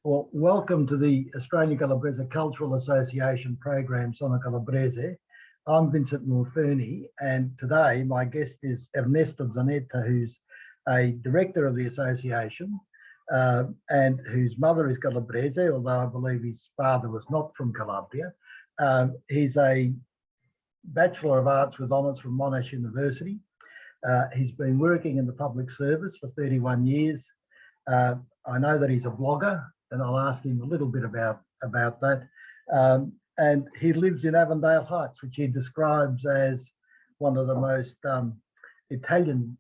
Well, welcome to the Australian Calabrese Cultural Association program, Sono, Calabrese. I'm Vincent Morfuni, and today my guest is Ernesto Zanatta, who's a director of the association and whose mother is Calabrese, although I believe his father was not from Calabria. He's a Bachelor of Arts with honours from Monash University. He's been working in the public service for 31 years. I know that he's a blogger, and I'll ask him a little bit about that. And he lives in Avondale Heights, which he describes as one of the most Italian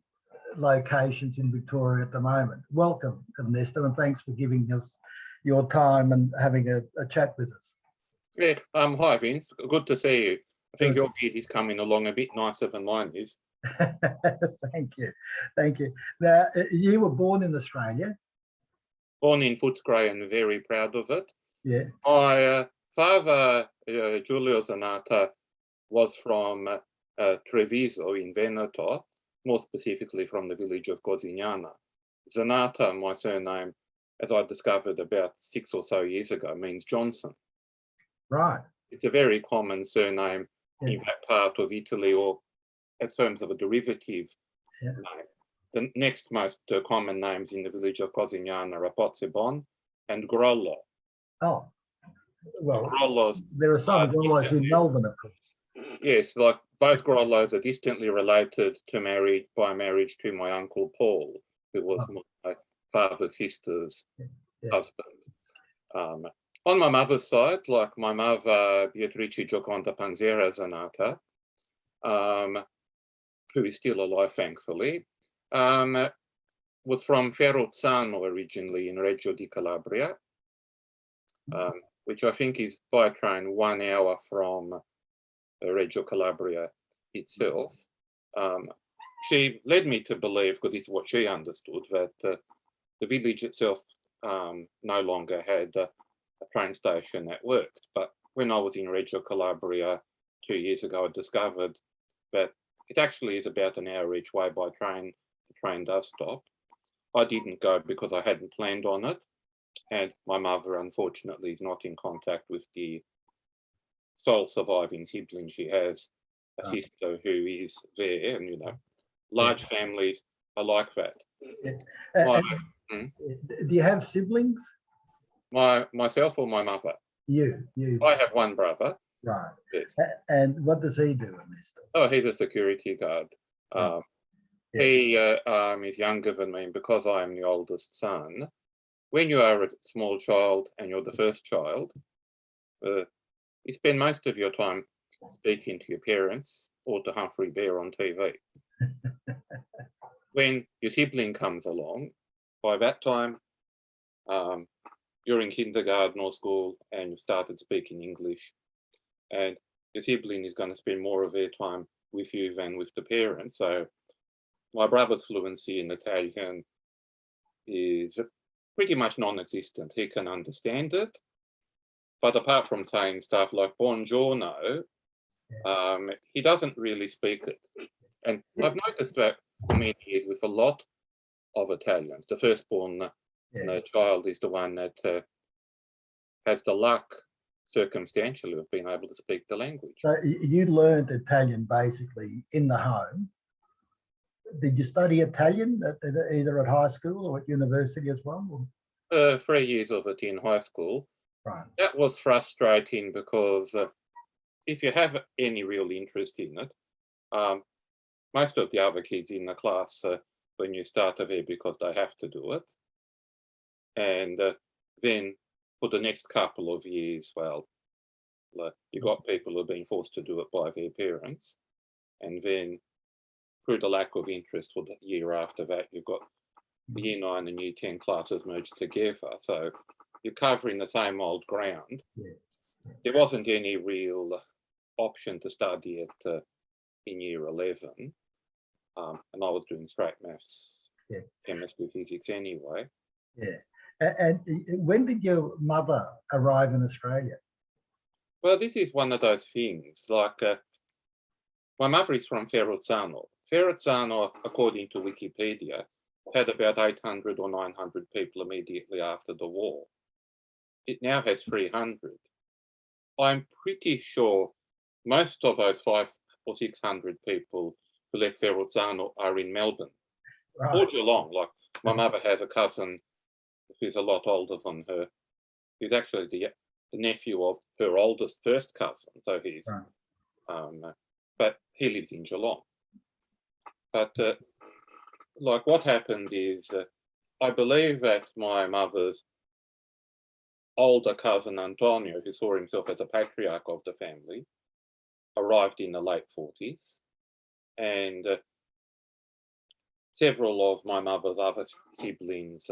locations in Victoria at the moment. Welcome, Ernesto, and thanks for giving us your time and having a chat with us. Yeah, hi Vince, good to see you. I think your beard is coming along a bit nicer than mine is. Thank you, thank you. Now, you were born in Australia. Born in Footscray and very proud of it. Yeah. My father, Giulio Zanatta, was from Treviso in Veneto, more specifically from the village of Cosignana. Zanatta, my surname, as I discovered about 6 or so years ago, means Johnson. Right. It's a very common surname in that part of Italy, or as terms of a derivative name. The next most common names in the village of Cosignana are Pozzebon and Grollo. Oh, well, Grollos, there are some Grollos in Melbourne, of course. Yes, like both Grollos are distantly related by marriage to my uncle Paul, who was my father's sister's husband. On my mother's side, like my mother, Beatrice Gioconda Panzera Zanatta, who is still alive, thankfully, was from Ferrozzano originally in Reggio di Calabria, which I think is by train 1 hour from Reggio Calabria itself. She led me to believe, because this is what she understood, that the village itself no longer had a train station that worked. But when I was in Reggio Calabria 2 years ago, I discovered that it actually is about an hour each way by train. The train does stop. I didn't go because I hadn't planned on it. And my mother, unfortunately, is not in contact with the sole surviving sibling. She has a sister who is there, and large families are like that. Do you have siblings? Myself or my mother? You. I have one brother. Right. Yes. And what does he do, Ernesto? Oh, he's a security guard. He is younger than me, and because I am the oldest son, when you are a small child and you're the first child, you spend most of your time speaking to your parents or to Humphrey Bear on TV. When your sibling comes along, by that time, you're in kindergarten or school and you've started speaking English, and your sibling is going to spend more of their time with you than with the parents. So my brother's fluency in Italian is pretty much non-existent. He can understand it, but apart from saying stuff like buongiorno, he doesn't really speak it. And I've noticed that for many years with a lot of Italians, the firstborn child is the one that has the luck circumstantially of being able to speak the language. So you learned Italian basically in the home. Did you study Italian either at high school or at university as well? 3 years of it in high school. Right. That was frustrating because if you have any real interest in it, most of the other kids in the class, when you start are there because they have to do it. And then for the next couple of years, well, you got people who are being forced to do it by their parents. And then through the lack of interest for the year after that, you've got the year 9 and year 10 classes merged together. So you're covering the same old ground. There wasn't any real option to study it in year 11. And I was doing straight maths, chemistry, physics anyway. Yeah. And when did your mother arrive in Australia? Well, this is one of those things, like my mother is from Ferrozzano. Ferrozzano, according to Wikipedia, had about 800 or 900 people immediately after the war. it now has 300. I'm pretty sure most of those 500 or 600 people who left Zanatta are in Melbourne or Geelong. Like my mother has a cousin who's a lot older than her, who's actually the nephew of her oldest first cousin. So he's, but he lives in Geelong. But like what happened is, I believe that my mother's older cousin Antonio, who saw himself as a patriarch of the family, arrived in the late 40s, and several of my mother's other siblings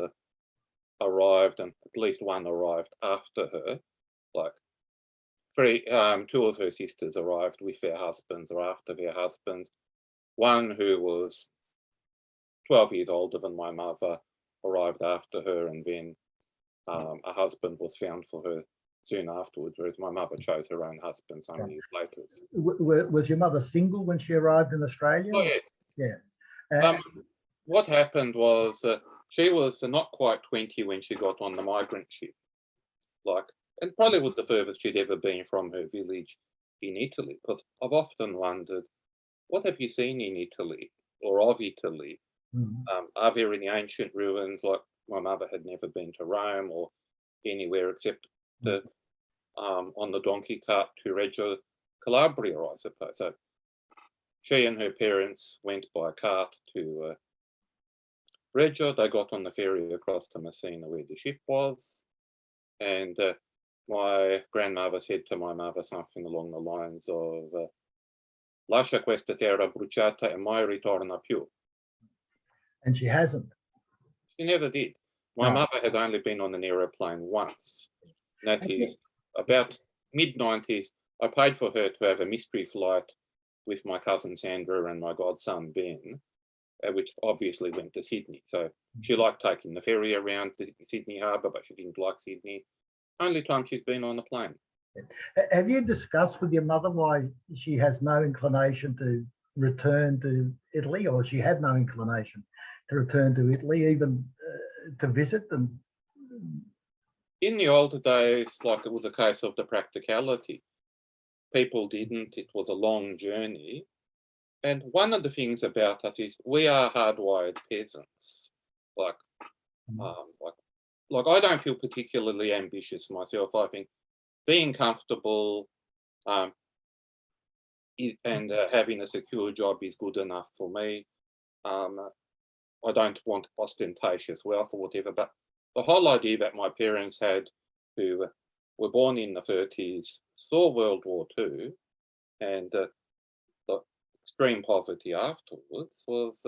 arrived, and at least one arrived after her. Like two of her sisters arrived with their husbands or after their husbands. One who was 12 years older than my mother arrived after her, and then a husband was found for her soon afterwards, whereas my mother chose her own husband some years later. Was your mother single when she arrived in Australia? Oh, yes. Yeah. What happened was she was not quite 20 when she got on the migrant ship. Like, and probably was the furthest she'd ever been from her village in Italy, because I've often wondered, what have you seen in Italy or of Italy? Are there any ancient ruins? Like my mother had never been to Rome or anywhere except on the donkey cart to Reggio, Calabria, I suppose. So she and her parents went by cart to Reggio. They got on the ferry across to Messina where the ship was, and my grandmother said to my mother something along the lines of "Lascia questa terra bruciata e mai ritorna più." And she hasn't. She never did. My mother has only been on an aeroplane once. That is about mid-90s. I paid for her to have a mystery flight with my cousin Sandra and my godson Ben, which obviously went to Sydney. So she liked taking the ferry around the Sydney harbour, but she didn't like Sydney. Only time she's been on a plane. Have you discussed with your mother why she has no inclination to return to Italy, or she had no inclination to return to Italy, even to visit them? In the older days, like it was a case of the practicality. People didn't. It was a long journey. And one of the things about us is we are hardwired peasants. Like I don't feel particularly ambitious myself. I think being comfortable and having a secure job is good enough for me. I don't want ostentatious wealth or whatever, but the whole idea that my parents had, who were born in the 30s, saw World War II, and the extreme poverty afterwards was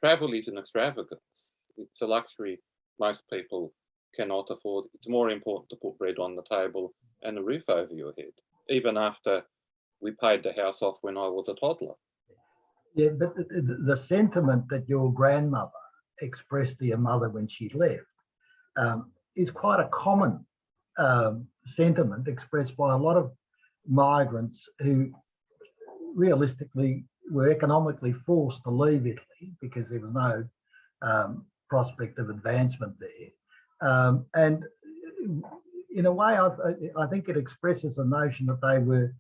travel is an extravagance. It's a luxury most people cannot afford. It's more important to put bread on the table and a roof over your head, even after we paid the house off when I was a toddler. Yeah, but the sentiment that your grandmother expressed to your mother when she left is quite a common sentiment expressed by a lot of migrants who realistically were economically forced to leave Italy because there was no prospect of advancement there. And in a way, I think it expresses a notion that they were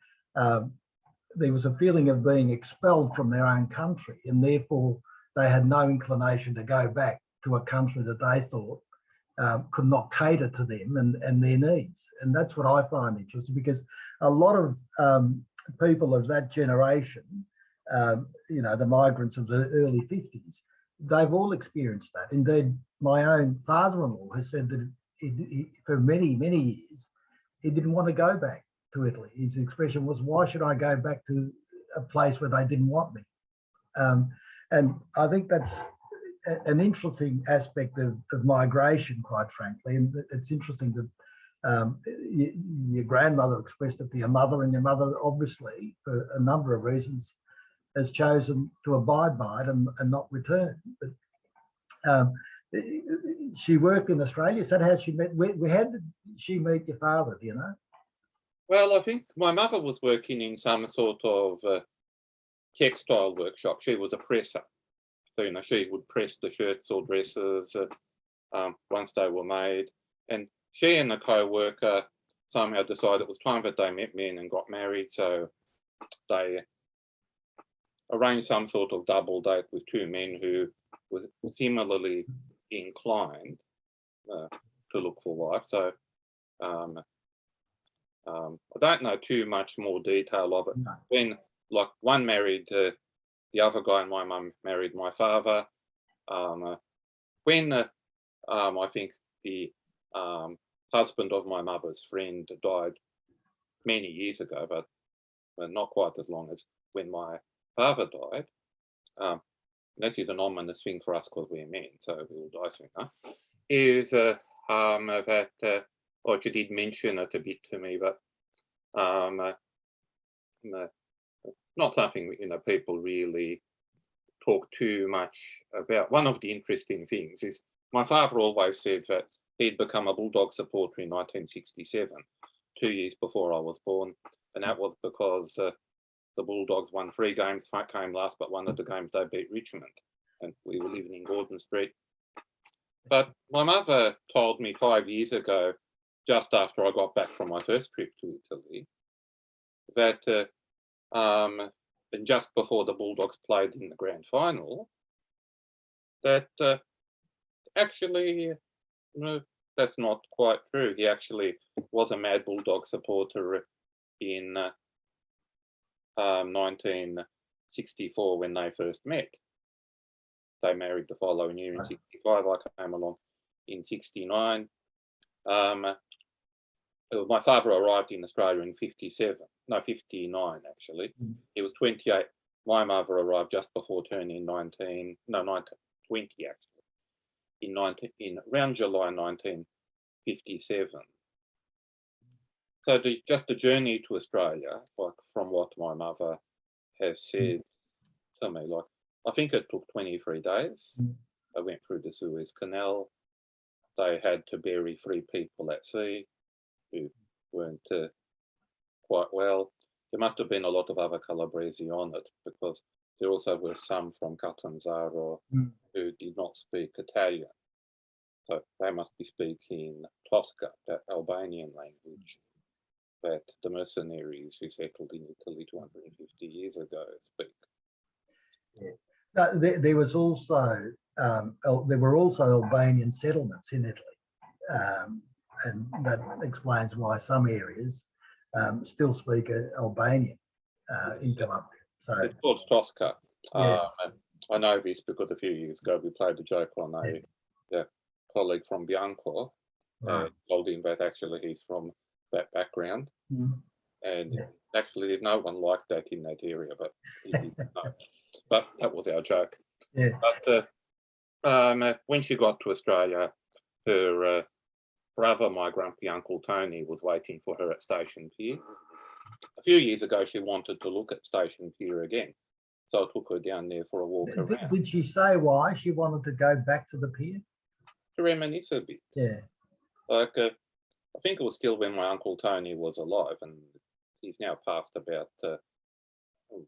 there was a feeling of being expelled from their own country, and therefore they had no inclination to go back to a country that they thought could not cater to them and their needs. And that's what I find interesting, because a lot of people of that generation, the migrants of the early 50s, they've all experienced that. Indeed, my own father-in-law has said that for many, many years, he didn't want to go back to Italy. His expression was, why should I go back to a place where they didn't want me? And I think that's an interesting aspect of migration, quite frankly. And it's interesting that your grandmother expressed it to your mother, and your mother, obviously, for a number of reasons, has chosen to abide by it and not return. But she worked in Australia. Is that how she met? How did she meet your father, do you know? Well, I think my mother was working in some sort of textile workshop. She was a presser. So, she would press the shirts or dresses once they were made. And she and a co-worker somehow decided it was time that they met men and got married, so they arranged some sort of double date with two men who were similarly inclined to look for wife. So I don't know too much more detail of it. No. When like one married the other guy, and my mum married my father. When I think the husband of my mother's friend died many years ago, but not quite as long as when my father died. This is an ominous thing for us because we're men, so we will die sooner. Is that or she did mention it a bit to me, but not something people really talk too much about. One of the interesting things is my father always said that he'd become a Bulldog supporter in 1967, 2 years before I was born, and that was because the Bulldogs won 3 games, came last, but one of the games they beat Richmond, and we were living in Gordon Street. But my mother told me 5 years ago, just after I got back from my first trip to Italy, that and just before the Bulldogs played in the grand final, that actually, that's not quite true. He actually was a mad Bulldog supporter in 1964 when they first met. They married the following year in 65. I came along in 69. My father arrived in Australia in 59 actually. He was 28. My mother arrived just before turning 20 actually, in around July 1957. So just the journey to Australia, like from what my mother has said to me, like I think it took 23 days. They went through the Suez Canal. They had to bury 3 people at sea who weren't quite well. There must have been a lot of other Calabrese on it because there also were some from Catanzaro who did not speak Italian. So they must be speaking Tosca, that Albanian language that the mercenaries who settled in Italy 250 years ago speak. Yeah. There was also there were also Albanian settlements in Italy, and that explains why some areas still speak Albanian in Colombia. So it's called Tosca. Yeah. I know this because a few years ago we played a joke on a colleague from Bianco, told him that actually he's from that background, and actually there's no one like that in that area, but he didn't know. But that was our joke. Yeah. But when she got to Australia, her brother, my grumpy Uncle Tony, was waiting for her at Station Pier. A few years ago, she wanted to look at Station Pier again, so I took her down there for a walk around. Did she say why she wanted to go back to the pier? To reminisce a bit. Yeah. Like, I think it was still when my Uncle Tony was alive, and he's now passed about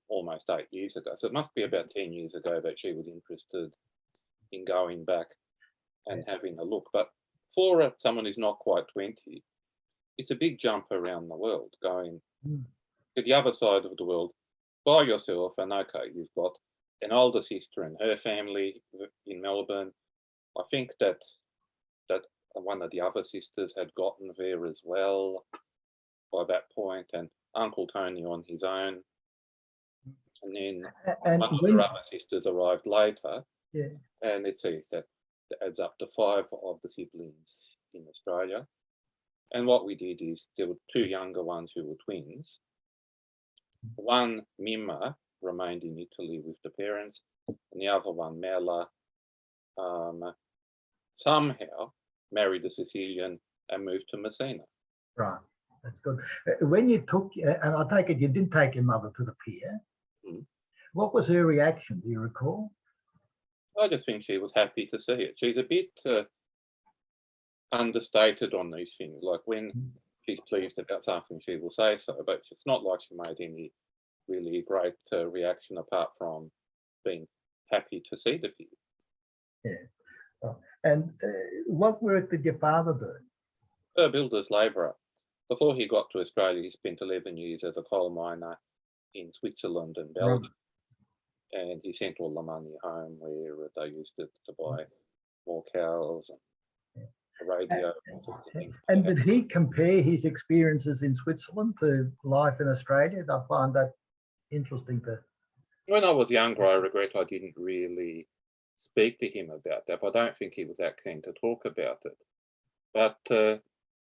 almost 8 years ago. So it must be about 10 years ago that she was interested in going back and having a look. But for someone who's not quite 20, it's a big jump around the world, going to the other side of the world by yourself. And okay, you've got an older sister and her family in Melbourne. I think that one of the other sisters had gotten there as well by that point, and Uncle Tony on his own. And then one of her other sisters arrived later, and it says that adds up to 5 of the siblings in Australia. And what we did is there were 2 younger ones who were twins. One, Mima, remained in Italy with the parents, and the other one, Mela, somehow married a Sicilian and moved to Messina. Right, that's good. When you took, and I take it you did take your mother to the pier, what was her reaction? Do you recall? I just think she was happy to see it. She's a bit understated on these things. Like when she's pleased about something, she will say so, but it's not like she made any really great reaction apart from being happy to see the pier. Yeah. And what work did your father do? A builder's labourer. Before he got to Australia, he spent 11 years as a coal miner in Switzerland and Belgium. And he sent all the money home where they used it to buy more cows and a radio and sorts of things. And did he compare his experiences in Switzerland to life in Australia? I find that interesting. When I was younger, I regret I didn't really speak to him about that. But I don't think he was that keen to talk about it. But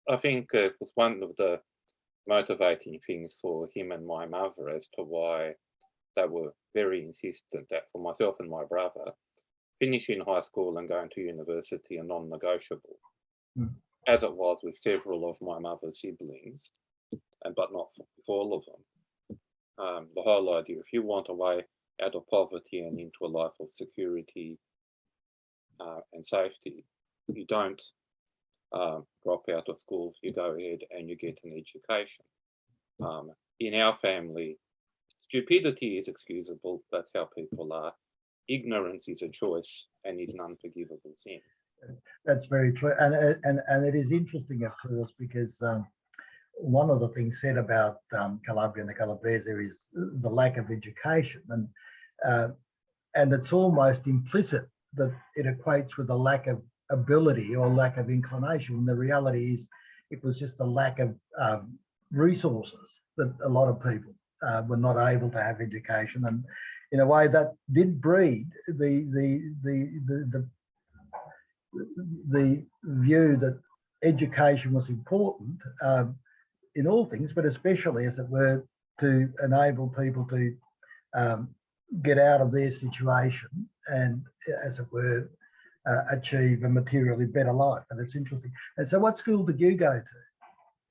I think it was one of the motivating things for him and my mother as to why they were very insistent that for myself and my brother, finishing high school and going to university are non-negotiable, as it was with several of my mother's siblings, but not with all of them. The whole idea, if you want a way out of poverty and into a life of security and safety, you don't drop out of school, you go ahead and you get an education. In our family, stupidity is excusable. That's how people are. Ignorance is a choice and is an unforgivable sin. That's very true. And it is interesting, of course, because one of the things said about Calabria and the Calabrese is the lack of education. And it's almost implicit that it equates with a lack of ability or lack of inclination. And the reality is it was just a lack of resources that a lot of people were not able to have education, and in a way that did breed the view that education was important in all things, but especially, as it were, to enable people to get out of their situation and, as it were, achieve a materially better life. And it's interesting. And so what school did you go to?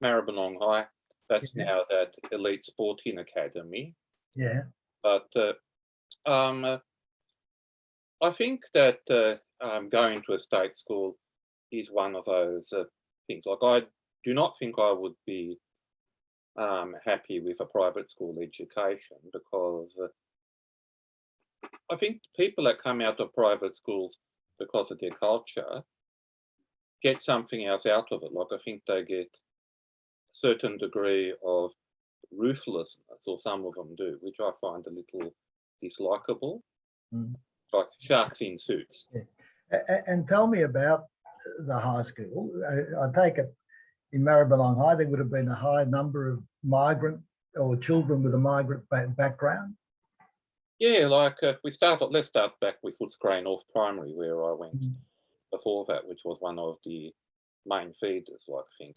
Maribyrnong High. That's now that elite sporting academy. Yeah. But I think that going to a state school is one of those things. Like, I do not think I would be happy with a private school education, because I think people that come out of private schools because of their culture get something else out of it. Like, I think they get a certain degree of ruthlessness, or some of them do, which I find a little dislikable, like sharks in suits. Yeah. And tell me about the high school. I take it in Maribyrnong High there would have been a high number of migrant or children with a migrant background. Yeah, like let's start back with Footscray North Primary, where I went before that, which was one of the main feeders. Like, I think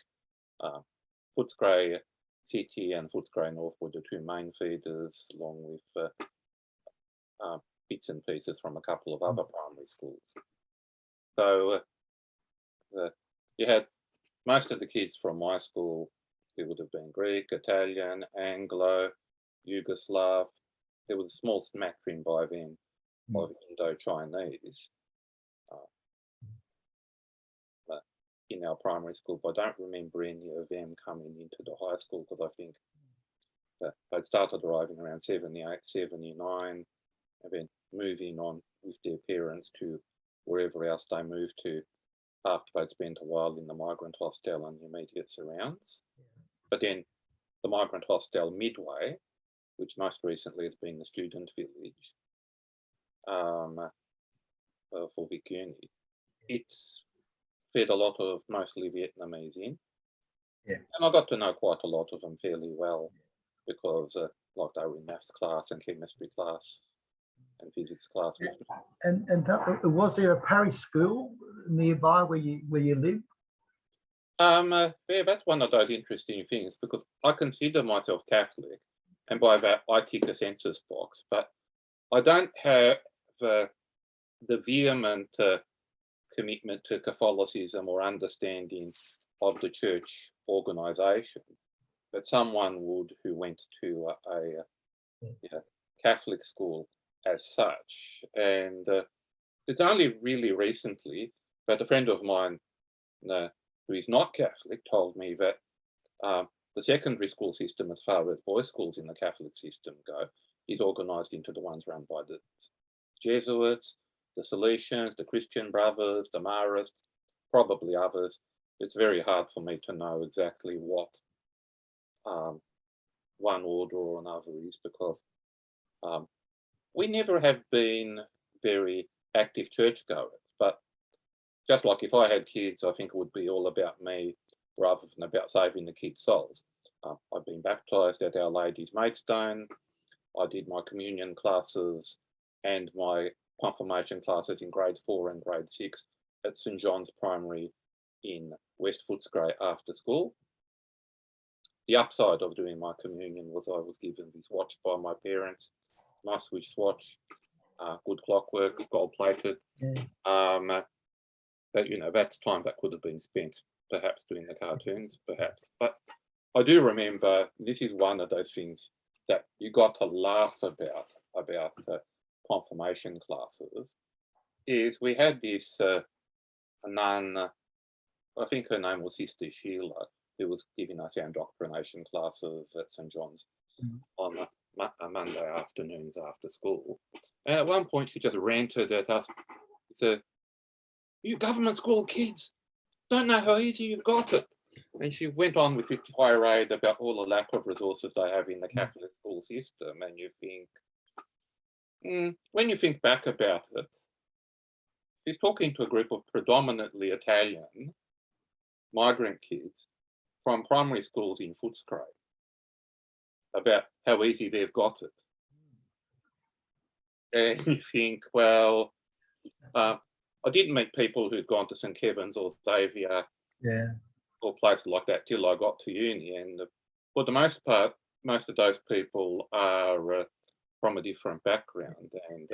Footscray City and Footscray North were the two main feeders, along with bits and pieces from a couple of other primary schools. So you had most of the kids from my school who would have been Greek, Italian, Anglo, Yugoslav. There was a small smattering by then of Indo-Chinese in our primary school, but I don't remember any of them coming into the high school, because I think that they started arriving around 78, 79, and then moving on with their parents to wherever else they moved to after they'd spent a while in the migrant hostel and the immediate surrounds. But then the migrant hostel Midway, which most recently has been the student village for Vic Uni, it fed a lot of mostly Vietnamese in. Yeah. And I got to know quite a lot of them fairly well, because like they were in maths class and chemistry class and physics class. And was there a parish school nearby where you lived? Yeah, that's one of those interesting things, because I consider myself Catholic, and by that I tick a census box, but I don't have the vehement commitment to Catholicism or understanding of the church organisation that someone would who went to a Catholic school as such. And it's only really recently that a friend of mine who is not Catholic told me that the secondary school system, as far as boys' schools in the Catholic system go, is organised into the ones run by the Jesuits, the Salesians, the Christian Brothers, the Marists, probably others, it's very hard for me to know exactly what one order or another is, because we never have been very active churchgoers. But just like if I had kids, I think it would be all about me rather than about saving the kids' souls. I've been baptised at Our Lady's Maidstone. I did my communion classes and my confirmation classes in grade 4 and grade 6 at St John's Primary in West Footscray after school. The upside of doing my communion was I was given this watch by my parents, nice Swiss watch, good clockwork, gold plated. Yeah. But you know, that's time that could have been spent perhaps doing the cartoons, perhaps. But I do remember, this is one of those things that you got to laugh about confirmation classes, is we had this nun, I think her name was Sister Sheila, who was giving us our indoctrination classes at St John's on Monday afternoons after school. And at one point she just ranted at us. She said, "You government school kids don't know how easy you've got it." And she went on with this tirade about all the lack of resources they have in the Catholic school system. And you think, when you think back about it, she's talking to a group of predominantly Italian migrant kids from primary schools in Footscray about how easy they've got it. And you think, well, I didn't meet people who'd gone to St Kevin's or Xavier or places like that till I got to uni. And for the most part, most of those people are from a different background. And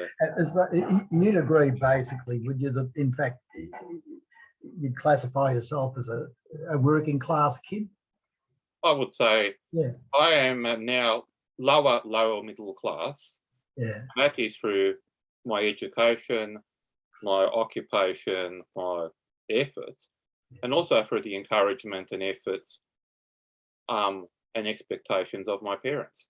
you'd agree, basically, would you, that in fact you'd classify yourself as a working class kid? I would say, yeah, I am now lower middle class. Yeah. That is through my education, my occupation, my efforts, and also through the encouragement and efforts and expectations of my parents.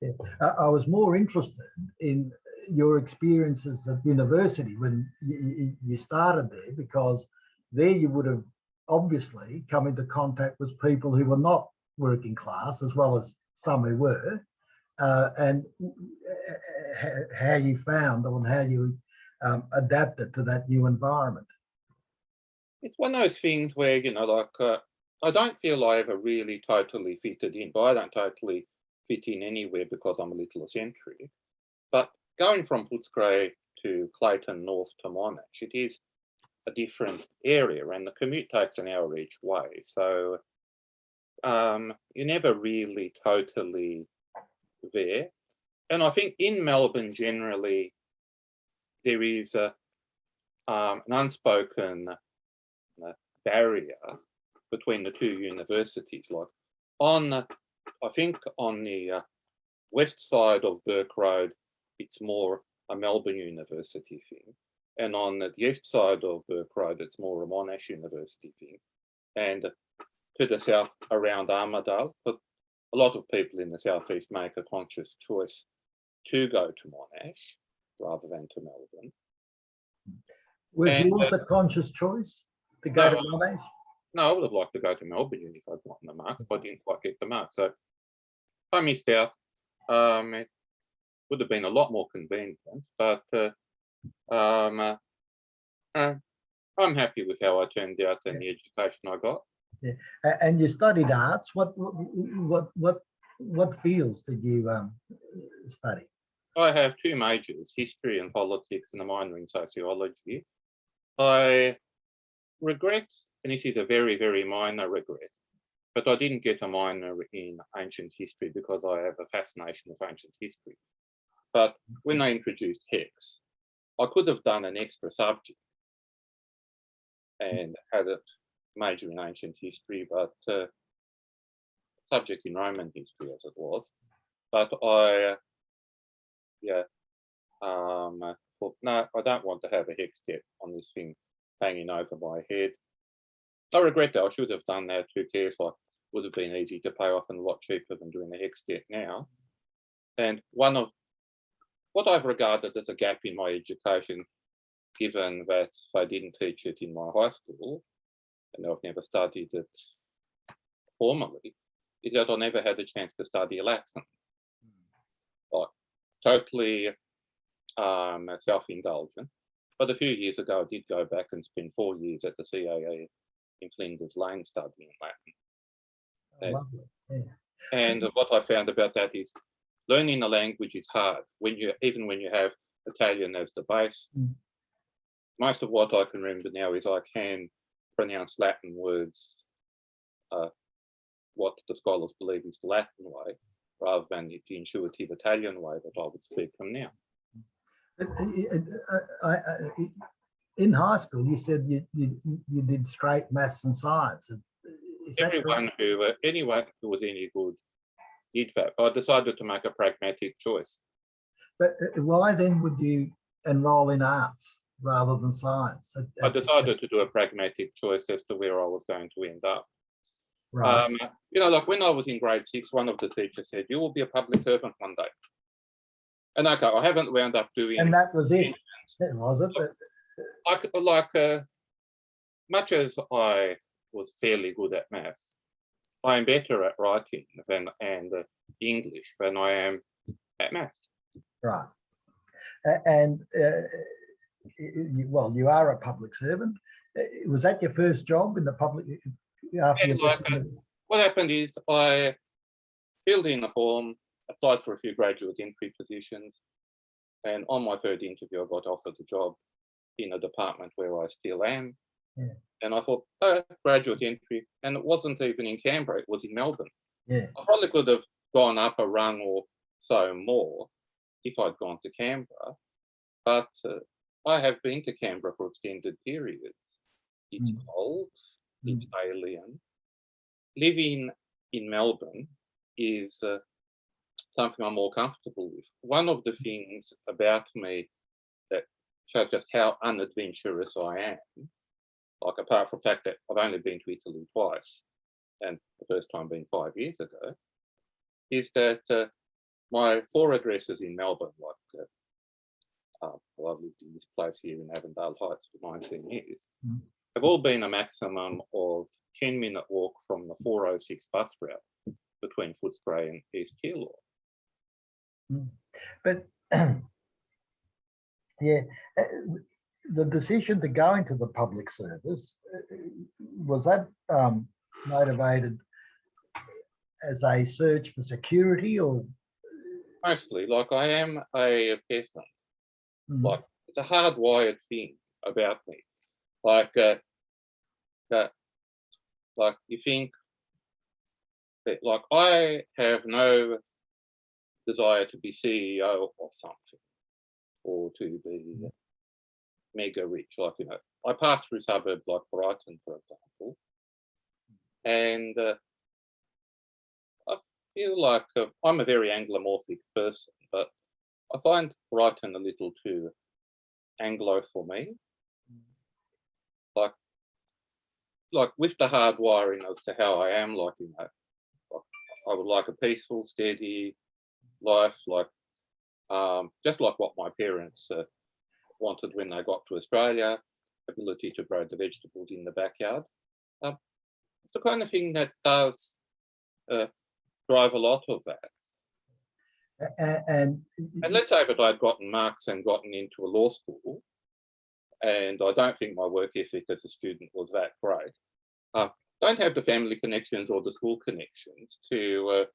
Yeah. I was more interested in your experiences at university when you started there, because there you would have obviously come into contact with people who were not working class, as well as some who were, and how you found and how you adapted to that new environment. It's one of those things where, you know, like, I don't feel I ever really totally fitted in, but I don't totally fit in anywhere because I'm a little eccentric. But going from Footscray to Clayton North to Monash, it is a different area, and the commute takes an hour each way. So you're never really totally there. And I think in Melbourne generally, there is an unspoken barrier between the two universities. Like I think on the west side of Burke Road, it's more a Melbourne University thing. And on the east side of Burke Road, it's more a Monash University thing. And to the south around Armidale, because a lot of people in the southeast make a conscious choice to go to Monash rather than to Melbourne. Was yours a conscious choice to go to Monash? No, I would have liked to go to Melbourne if I'd gotten the marks, but I didn't quite get the marks. So I missed out. It would have been a lot more convenient, but I'm happy with how I turned out and the education I got. Yeah, and you studied arts. What fields did you study? I have two majors, history and politics, and a minor in sociology. I regret, and this is a very, very minor regret, but I didn't get a minor in ancient history because I have a fascination with ancient history. But when they introduced hex, I could have done an extra subject and had a major in ancient history, but subject in Roman history as it was. But I, thought, no, I don't want to have a hex step on this thing hanging over my head. I regret that. I should have done that. Who cares? Like, would have been easy to pay off and a lot cheaper than doing the hex step now. And one of what I've regarded as a gap in my education, given that I didn't teach it in my high school, and I've never studied it formally, is that I never had a chance to study Latin. Like, totally self-indulgent. But a few years ago, I did go back and spend 4 years at the CAA in Flinders Lane studying Latin. Lovely. Yeah. And what I found about that is learning a language is hard even when you have Italian as the base. Most of what I can remember now is I can pronounce Latin words, what the scholars believe is the Latin way, rather than the intuitive Italian way that I would speak them now. In high school, you said you did straight maths and science. Anyone who was any good did that. I decided to make a pragmatic choice. But why then would you enroll in arts rather than science? I decided to do a pragmatic choice as to where I was going to end up. Right. You know, like when I was in grade 6, one of the teachers said, "You will be a public servant one day." And okay, I haven't wound up doing. And that was it, was it? Much as I was fairly good at maths, I am better at writing and English than I am at maths. Right. And well, you are a public servant. Was that your first job in the public? After what happened is I filled in a form, applied for a few graduate entry positions, and on my third interview, I got offered a job in a department where I still am. Yeah. And I thought, oh, graduate entry, and it wasn't even in Canberra, it was in Melbourne. Yeah. I probably could have gone up a rung or so more if I'd gone to Canberra, but I have been to Canberra for extended periods. It's cold, it's alien. Living in Melbourne is something I'm more comfortable with. One of the things about me that shows just how unadventurous I am, like apart from the fact that I've only been to Italy twice, and the first time being 5 years ago, is that my 4 addresses in Melbourne, like well, I've lived in this place here in Avondale Heights for 19 years, have all been a maximum of 10-minute walk from the 406 bus route between Footscray and East Keilor. But yeah, the decision to go into the public service, was that motivated as a search for security or? Mostly, like I am a peasant. Like it's a hardwired thing about me. Like you think that, like, I have no desire to be CEO of something or to be mega rich. Like, you know, I pass through suburbs like Brighton, for example, and I feel like I'm a very anglomorphic person, but I find Brighton a little too Anglo for me. Like with the hardwiring as to how I am, like, you know, I would like a peaceful, steady life, like just like what my parents wanted when they got to Australia, ability to grow the vegetables in the backyard. It's the kind of thing that does drive a lot of that. And let's say that I'd gotten marks and gotten into a law school, and I don't think my work ethic as a student was that great. Don't have the family connections or the school connections to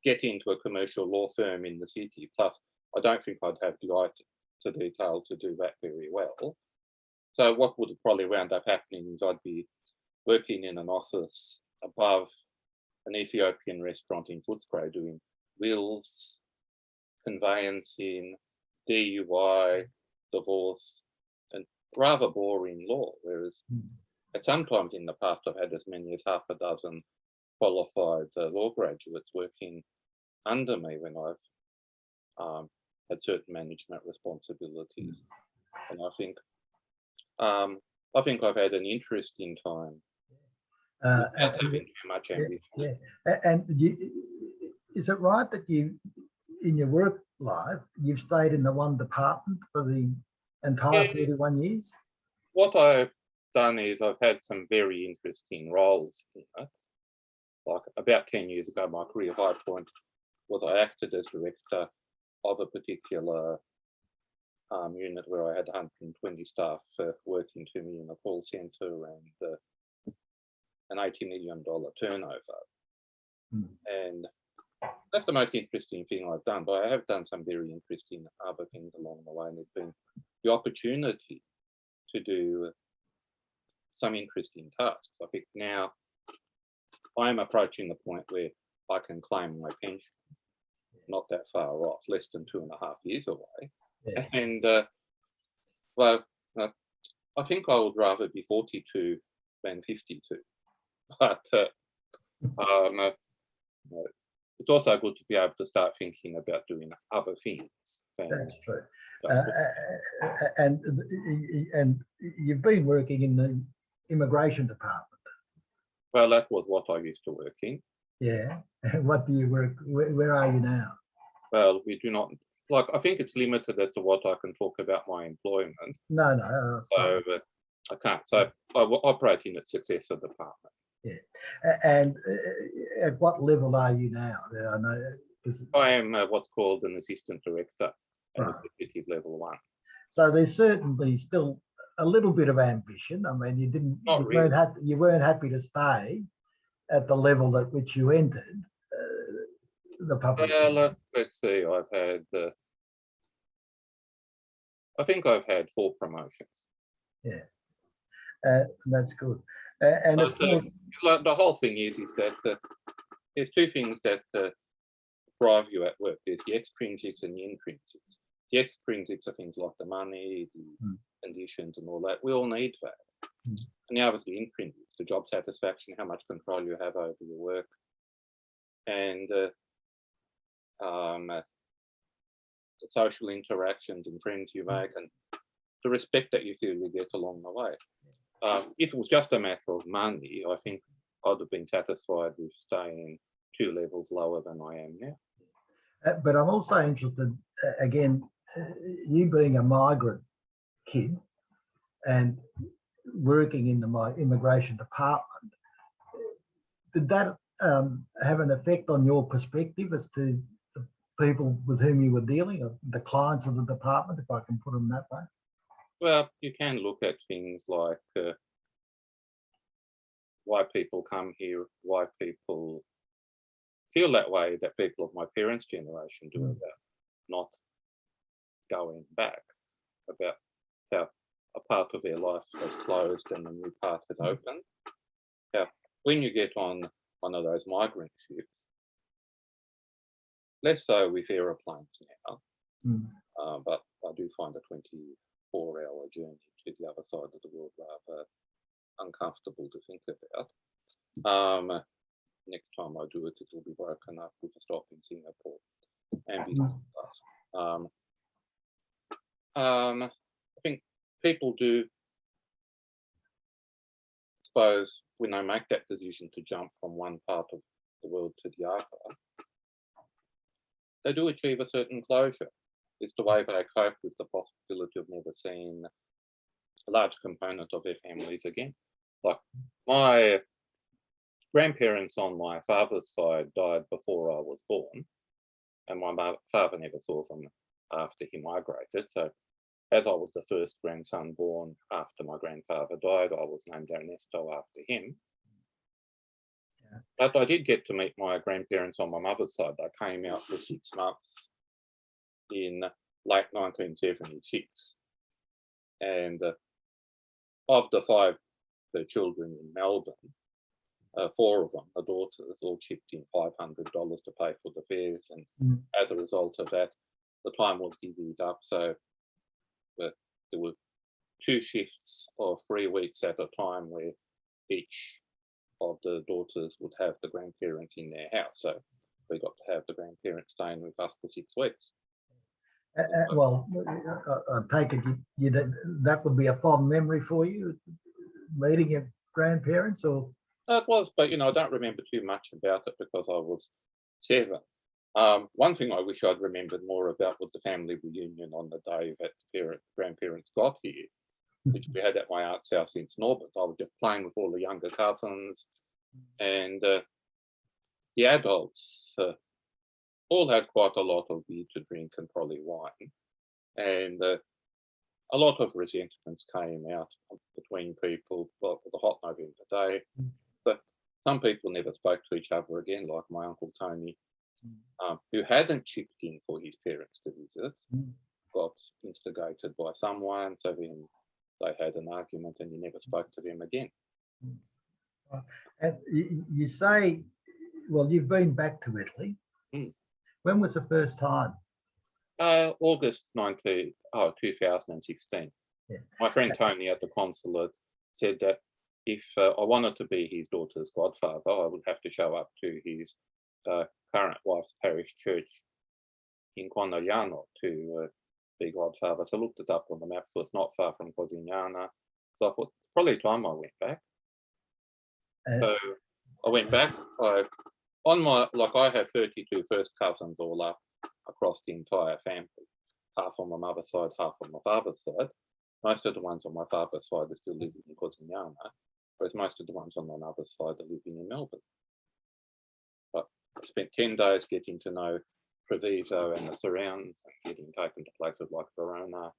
get into a commercial law firm in the city. Plus, I don't think I'd have the eye to detail to do that very well. So what would probably wound up happening is I'd be working in an office above an Ethiopian restaurant in Footscray doing wills, conveyancing, DUI, divorce, and rather boring law. Whereas at sometimes in the past, I've had as many as half a dozen qualified law graduates working under me when I've had certain management responsibilities. And I think I've had an interesting time. Without having too much ambition. Yeah. And is it right that you, in your work life, you've stayed in the one department for the entire 31 years? what I've done is I've had some very interesting roles in it. Like about 10 years ago, my career high point was I acted as director of a particular unit where I had 120 staff working to me in a call centre and an $80 million turnover. Mm. And that's the most interesting thing I've done, but I have done some very interesting other things along the way, and there's been the opportunity to do some interesting tasks. I think now I'm approaching the point where I can claim my pension, not that far off, less than 2.5 years away. Yeah. And well, I think I would rather be 42 than 52. But it's also good to be able to start thinking about doing other things. That's true. And you've been working in the immigration department. Well, that was what I used to work in. Yeah. What do you work? Where are you now? Well, we do not, like, I think it's limited as to what I can talk about my employment. No. So I can't. So I operate in the successor department. Yeah. And at what level are you now? I know. I am what's called an assistant director at Right. executive level 1. So there's certainly still a little bit of ambition. I mean, you weren't happy to stay at the level at which you entered the public. Well, let's see. I've had, I think I've had 4 promotions. Yeah, that's good. And of course, the whole thing is that there's 2 things that drive you at work. There's the extrinsics and the intrinsics. The extrinsics are things like the money, the conditions and all that. We all need that. And the other is the intrinsics, the job satisfaction, how much control you have over your work, and the social interactions and friends you make, and the respect that you feel you get along the way. If it was just a matter of money, I think I'd have been satisfied with staying 2 levels lower than I am now. but I'm also interested, again, you being a migrant kid and working in the immigration department, did that have an effect on your perspective as to the people with whom you were dealing, or the clients of the department, if I can put them that way? Well, you can look at things like why people come here, why people feel that way that people of my parents' generation do about not going back, about how a part of their life has closed and a new part has opened. Now, when you get on one of those migrant ships, less so with aeroplanes now, but I do find a 24-hour journey to the other side of the world rather uncomfortable to think about. Next time I do it, it'll be broken up with a stop in Singapore and business class. I think people do, suppose, when they make that decision to jump from one part of the world to the other, they do achieve a certain closure. It's the way they cope with the possibility of never seeing a large component of their families again. Like, my grandparents on my father's side died before I was born, and my father never saw them after he migrated. So as I was the first grandson born after my grandfather died, I was named Ernesto after him. Yeah. But I did get to meet my grandparents on my mother's side. They came out for 6 months in late 1976. And of the 5 children in Melbourne, 4 of them, the daughters, all chipped in $500 to pay for the fares. And as a result of that, the time was divvied up. So there were 2 shifts of 3 weeks at a time where each of the daughters would have the grandparents in their house. So we got to have the grandparents staying with us for 6 weeks. Well, I take it that would be a fond memory for you, meeting your grandparents, or? It was, but I don't remember too much about it because I was 7. One thing I wish I'd remembered more about was the family reunion on the day that grandparents got here. which we had at my aunt's house in Snorbit. I was just playing with all the younger cousins, and the adults all had quite a lot of beer to drink and probably wine. And a lot of resentments came out between people. Well, it was a hot November day. So some people never spoke to each other again, like my Uncle Tony, who hadn't chipped in for his parents to visit, got instigated by someone. So then they had an argument and he never spoke to them again. And you say, well, you've been back to Italy. When was the first time? August 2016. Yeah. My friend Tony at the consulate said that if I wanted to be his daughter's godfather, I would have to show up to his current wife's parish church in Conegliano to be godfather. So I looked it up on the map, so it's not far from Cosignana. So I thought, it's probably time I went back. So I went back. I have 32 first cousins all up across the entire family, half on my mother's side, half on my father's side. Most of the ones on my father's side are still living in Cosignana, whereas most of the ones on my mother's side are living in Melbourne. But I spent 10 days getting to know Treviso and the surrounds, and getting taken to places like Verona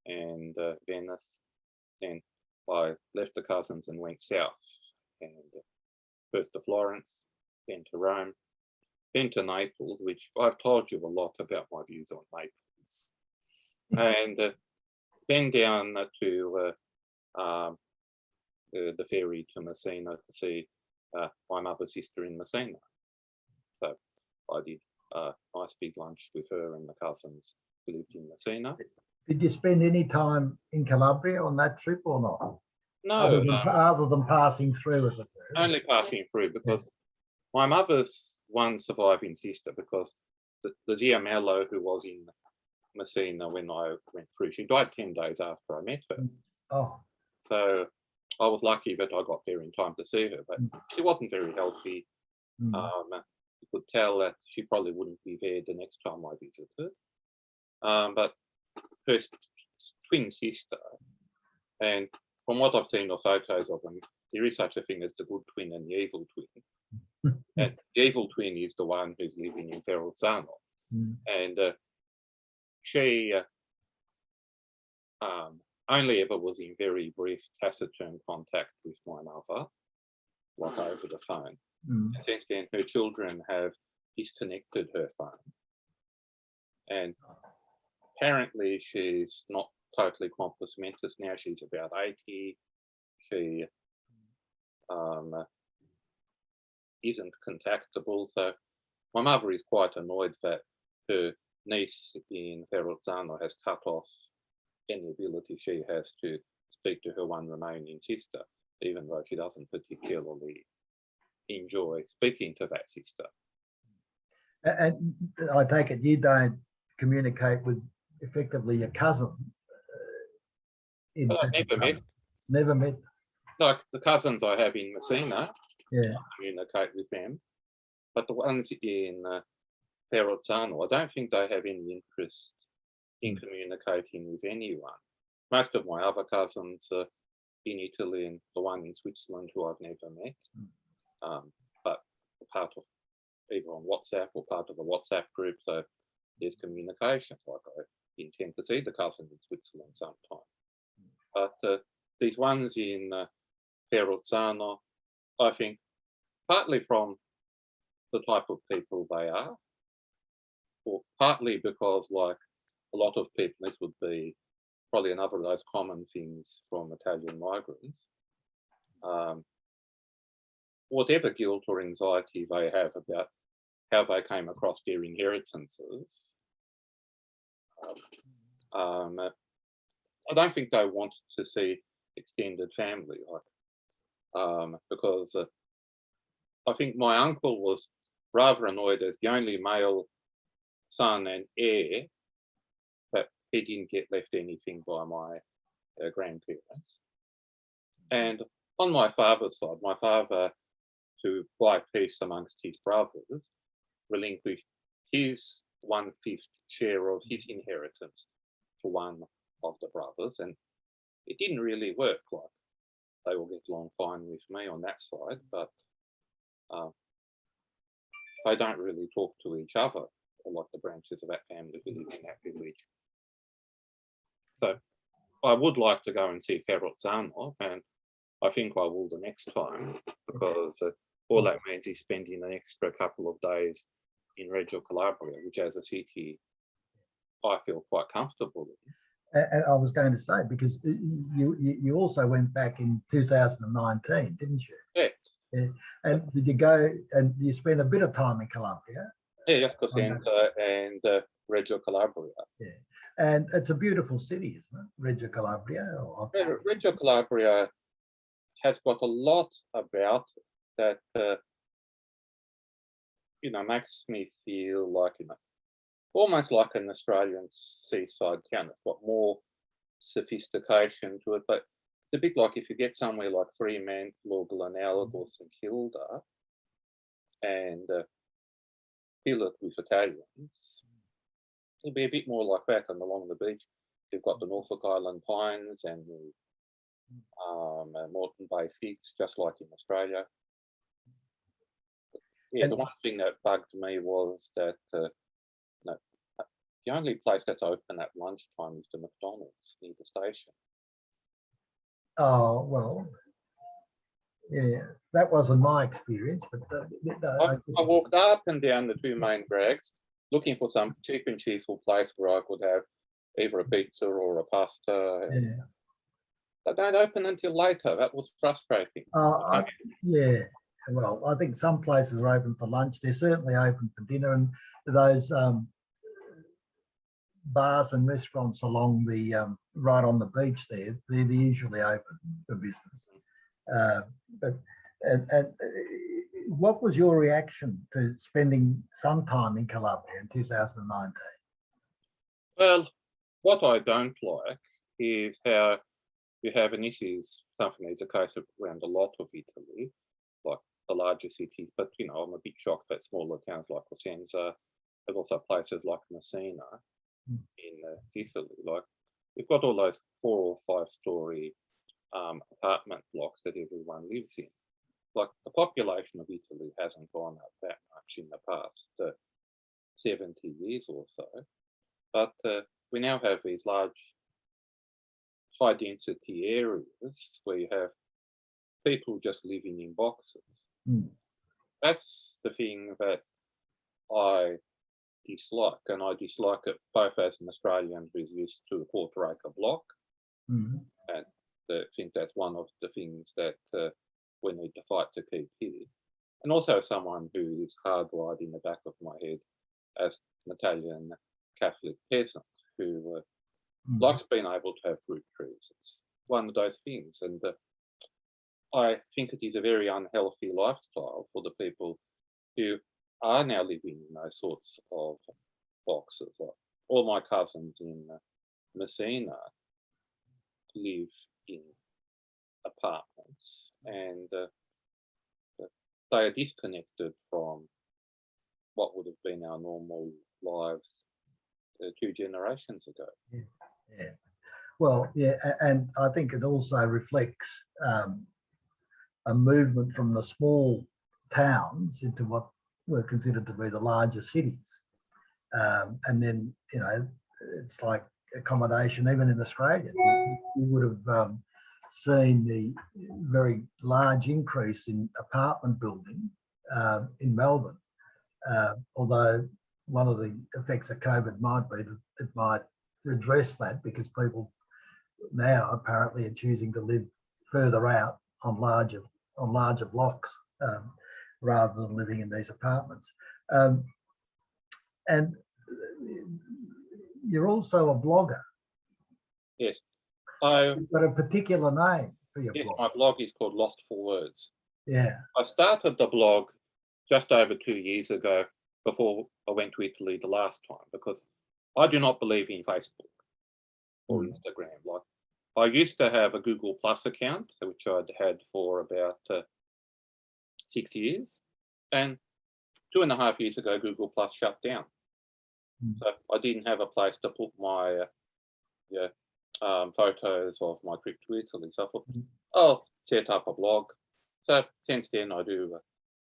and Venice. Then I left the cousins and went south, and first to Florence, then to Rome, then to Naples, which I've told you a lot about my views on Naples, and then down to the ferry to Messina to see my mother's sister in Messina. So I did a nice big lunch with her and the cousins who lived in Messina. Did you spend any time in Calabria on that trip or not? No. Other than passing through, as it were. Only passing through, because my mother's one surviving sister, because the Zia Mello, who was in Messina when I went through, she died 10 days after I met her. Oh. So I was lucky that I got there in time to see her, but she wasn't very healthy. You could tell that she probably wouldn't be there the next time I visited. But her twin sister, and from what I've seen of photos of them, there is such a thing as the good twin and the evil twin. And the evil twin is the one who's living in Zano. And she only ever was in very brief taciturn contact with my mother, like over the phone. And since then, her children have disconnected her phone. And apparently she's not totally compos mentis now. She's about 80. She isn't contactable. So my mother is quite annoyed that her niece in Verrazzano has cut off any ability she has to speak to her one remaining sister, even though she doesn't particularly enjoy speaking to that sister. And I take it you don't communicate with effectively your cousin? Never met. Never met? Like the cousins I have in Messina, I communicate with them. But the ones in Verrazzano, I don't think they have any interest in communicating with anyone. Most of my other cousins are in Italy, and the one in Switzerland who I've never met, but part of either on WhatsApp or part of a WhatsApp group, so there's communication. Like I intend to see the cousin in Switzerland sometime. But these ones in Verrazzano, I think, partly from the type of people they are, or partly because, like a lot of people, this would be probably another of those common things from Italian migrants. Whatever guilt or anxiety they have about how they came across their inheritances, I don't think they want to see extended family, because I think my uncle was rather annoyed as the only male son and heir that he didn't get left anything by my grandparents. And on my father's side, my father, to buy peace amongst his brothers, relinquished his 1/5 share of his inheritance to one of the brothers, and it didn't really work. Like, they all get along fine with me on that side, but they don't really talk to each other, or like the branches of that family who live in that village. So I would like to go and see Ferrot Zano, and I think I will the next time, because all that means is spending an extra couple of days in Reggio Calabria, which as a city, I feel quite comfortable in. And I was going to say, because you also went back in 2019, didn't you? Yeah. Yeah. And did you go and you spent a bit of time in Calabria? Yeah, yes, Cosenza and Reggio Calabria. Yeah, and it's a beautiful city, isn't it? Reggio Calabria. Yeah, Reggio Calabria has got a lot about it that makes me feel like almost like an Australian seaside town. It's got more sophistication to it, but it's a bit like if you get somewhere like Fremantle or Glenelg or St Kilda and fill it with Italians, it'll be a bit more like that. And along the beach, you've got the Norfolk Island pines and the Moreton Bay figs, just like in Australia. Yeah, the one thing that bugged me was that the only place that's open at lunchtime is the McDonald's near the station. Oh, well, yeah, that wasn't my experience, but I walked up and down the two main drags looking for some cheap and cheerful place where I could have either a pizza or a pasta. Yeah. They don't open until later. That was frustrating. Yeah, well, I think some places are open for lunch. They're certainly open for dinner, and those bars and restaurants along the right on the beach there, they're usually open for business. But what was your reaction to spending some time in Calabria in 2019? Well, what I don't like is how you have, and this is something that's a case around a lot of Italy, like the larger cities, but I'm a bit shocked that smaller towns like Cosenza, but also places like Messina in Sicily, like we've got all those 4 or 5 story apartment blocks that everyone lives in. Like the population of Italy hasn't gone up that much in the past 70 years or so, but we now have these large high density areas where you have people just living in boxes. That's the thing that I dislike, and I dislike it both as an Australian who's used to a quarter-acre block, and I think that's one of the things that we need to fight to keep here, and also someone who is hardwired in the back of my head as an Italian Catholic peasant who likes being able to have fruit trees. It's one of those things, and I think it is a very unhealthy lifestyle for the people who are now living in those sorts of boxes. Like all my cousins in Messina live in apartments, and they are disconnected from what would have been our normal lives 2 generations ago. Yeah. Well, yeah, and I think it also reflects a movement from the small towns into what were considered to be the larger cities. And then, it's like accommodation, even in Australia, you would have seen the very large increase in apartment building in Melbourne. Although one of the effects of COVID might be that it might redress that, because people now apparently are choosing to live further out on larger blocks rather than living in these apartments. And you're also a blogger. Yes. You've got a particular name for your blog. My blog is called Lost for Words. Yeah. I started the blog just over 2 years ago, before I went to Italy the last time, because I do not believe in Facebook or Instagram. Like, I used to have a Google Plus account, which I'd had for about 6 years, and 2.5 years ago, Google Plus shut down. So I didn't have a place to put my photos of my trip to Italy. So I thought, I'll set up a blog. So since then, I do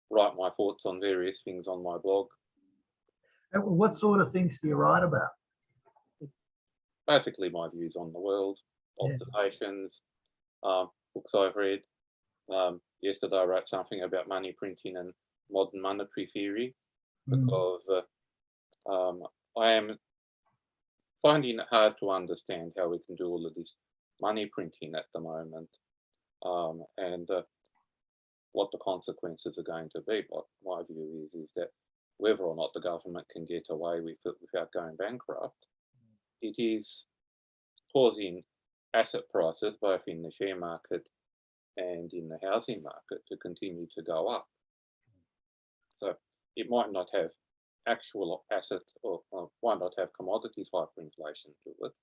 write my thoughts on various things on my blog. And what sort of things do you write about? Basically, my views on the world, observations, books I've read. Yesterday, I wrote something about money printing and modern monetary theory because I am finding it hard to understand how we can do all of this money printing at the moment, and what the consequences are going to be. What my view is that whether or not the government can get away with it without going bankrupt, it is causing asset prices, both in the share market and in the housing market, to continue to go up. So it might not have actual asset or might not have commodities hyperinflation to it,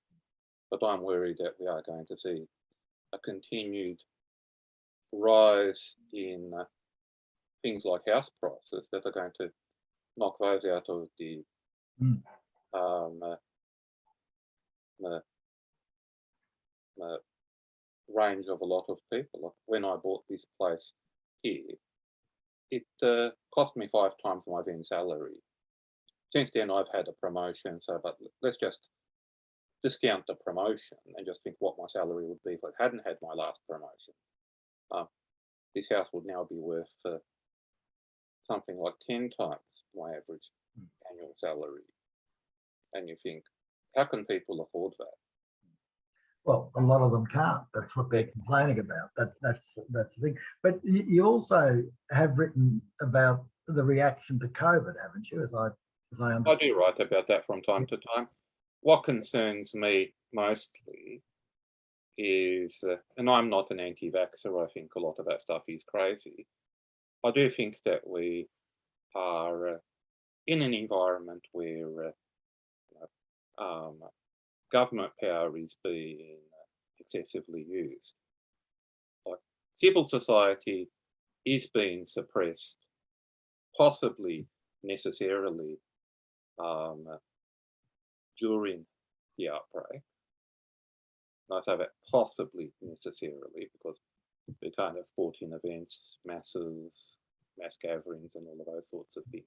but I'm worried that we are going to see a continued rise in things like house prices that are going to knock those out of the range of a lot of people. Like when I bought this place here, it cost me 5 times my then salary. Since then, I've had a promotion, so but let's just discount the promotion and just think what my salary would be if I hadn't had my last promotion. This house would now be worth something like 10 times my average annual salary. And you think, how can people afford that? Well, a lot of them can't. That's what they're complaining about. That's the thing. But you also have written about the reaction to COVID, haven't you? As I understand. I do write about that from time to time. What concerns me mostly is, and I'm not an anti-vaxxer, I think a lot of that stuff is crazy. I do think that we are in an environment where government power is being excessively used. Like civil society is being suppressed, possibly necessarily during the outbreak. And I say that possibly necessarily because we can't have sporting events, masses, mass gatherings, and all of those sorts of things.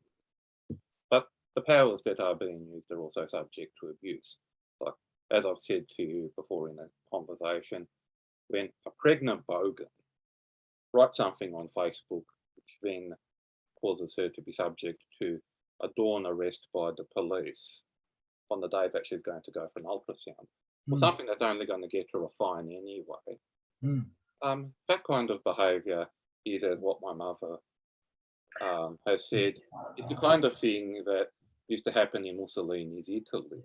But the powers that are being used are also subject to abuse. Like, as I've said to you before in a conversation, when a pregnant bogan writes something on Facebook, which then causes her to be subject to a dawn arrest by the police on the day that she's going to go for an ultrasound, or something that's only going to get her a fine anyway. That kind of behaviour is, as what my mother has said, it's the kind of thing that used to happen in Mussolini's Italy.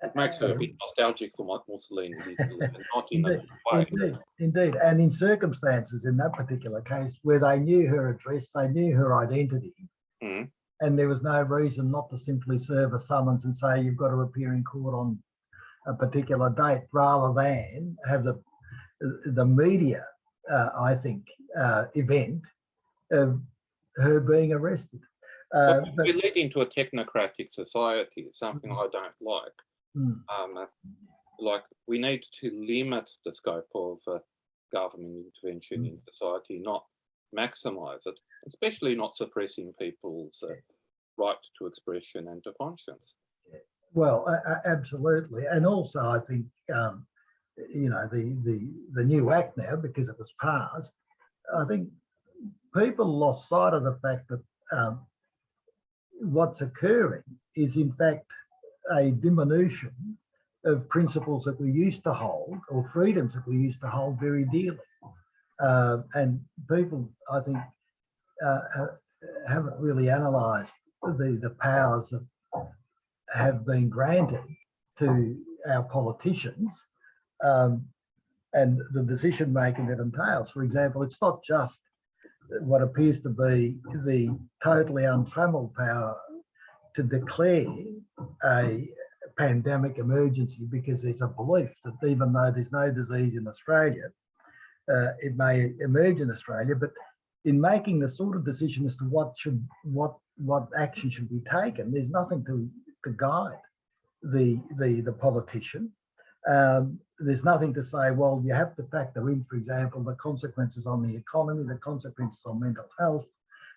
It makes her a bit nostalgic for Mussolini's Italy, and not in a good way. Indeed. And in circumstances in that particular case where they knew her address, they knew her identity, and there was no reason not to simply serve a summons and say you've got to appear in court on a particular date, rather than have the media, I think, event of her being arrested. But we lead into a technocratic society. It's something I don't like. Like we need to limit the scope of government intervention in society, not maximise it, especially not suppressing people's right to expression and to conscience. Well, absolutely, and also I think you know the new act now, because it was passed. I think people lost sight of the fact that what's occurring is in fact a diminution of principles that we used to hold, or freedoms that we used to hold very dearly, and people, I think, haven't really analysed the powers that have been granted to our politicians and the decision making that entails. For example, it's not just what appears to be the totally untrammeled power to declare a pandemic emergency because there's a belief that even though there's no disease in Australia, it may emerge in Australia. But in making the sort of decision as to what action should be taken, there's nothing to guide the politician. There's nothing to say, well, you have to factor in, for example, the consequences on the economy, the consequences on mental health,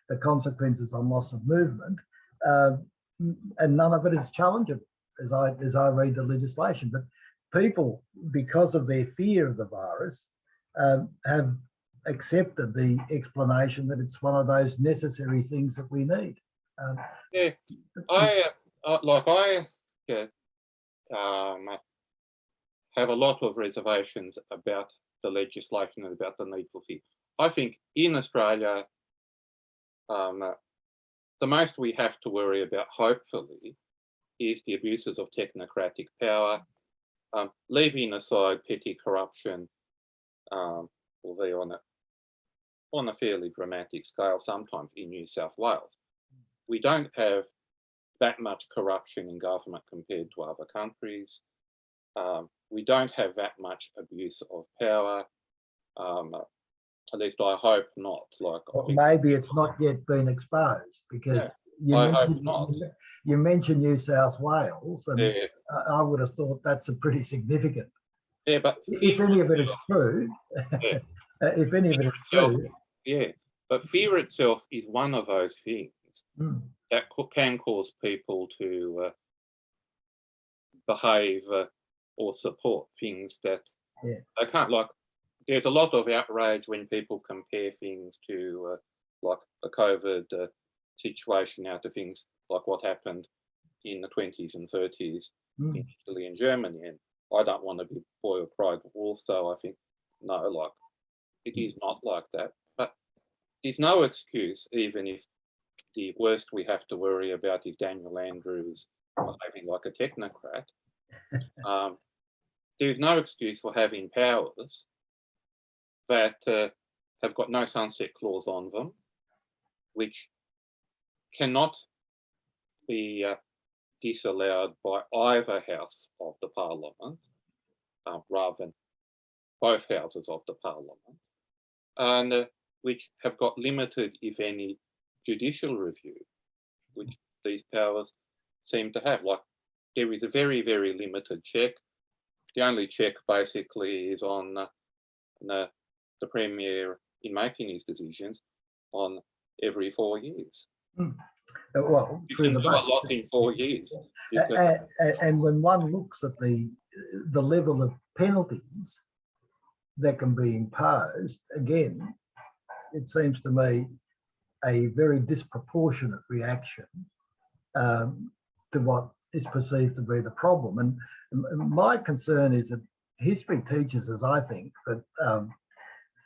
the consequences on loss of movement, and none of it is challengeable as I read the legislation. But people, because of their fear of the virus, have accepted the explanation that it's one of those necessary things that we need. Yeah, have a lot of reservations about the legislation and about the need for fear. I think in Australia, the most we have to worry about, hopefully, is the abuses of technocratic power, leaving aside petty corruption, although on a fairly dramatic scale sometimes in New South Wales. We don't have that much corruption in government compared to other countries. We don't have that much abuse of power. At least I hope not. Maybe it's not yet been exposed, because you mentioned New South Wales, and I would have thought that's a pretty significant. Yeah, but if any of it is true, if any of it is true. Yeah, but fear itself is one of those things that can cause people to behave or support things that they can't. Like, there's a lot of outrage when people compare things to like the COVID situation now to things like what happened in the 20s and 30s in Italy and Germany. And I don't want to be boy or pride wolf, so I think, no, like, it is not like that. But there's no excuse, even if the worst we have to worry about is Daniel Andrews behaving like a technocrat. There's no excuse for having powers that have got no sunset clause on them, which cannot be disallowed by either house of the parliament, rather than both houses of the parliament, and which have got limited, if any, judicial review, which these powers seem to have. Like, there is a very, very limited check. The only check basically is on the Premier in making his decisions on every 4 years. Well, you can do a lot in 4 years. And when one looks at the level of penalties that can be imposed, again, it seems to me a very disproportionate reaction to what is perceived to be the problem. And my concern is that history teaches us, I think, that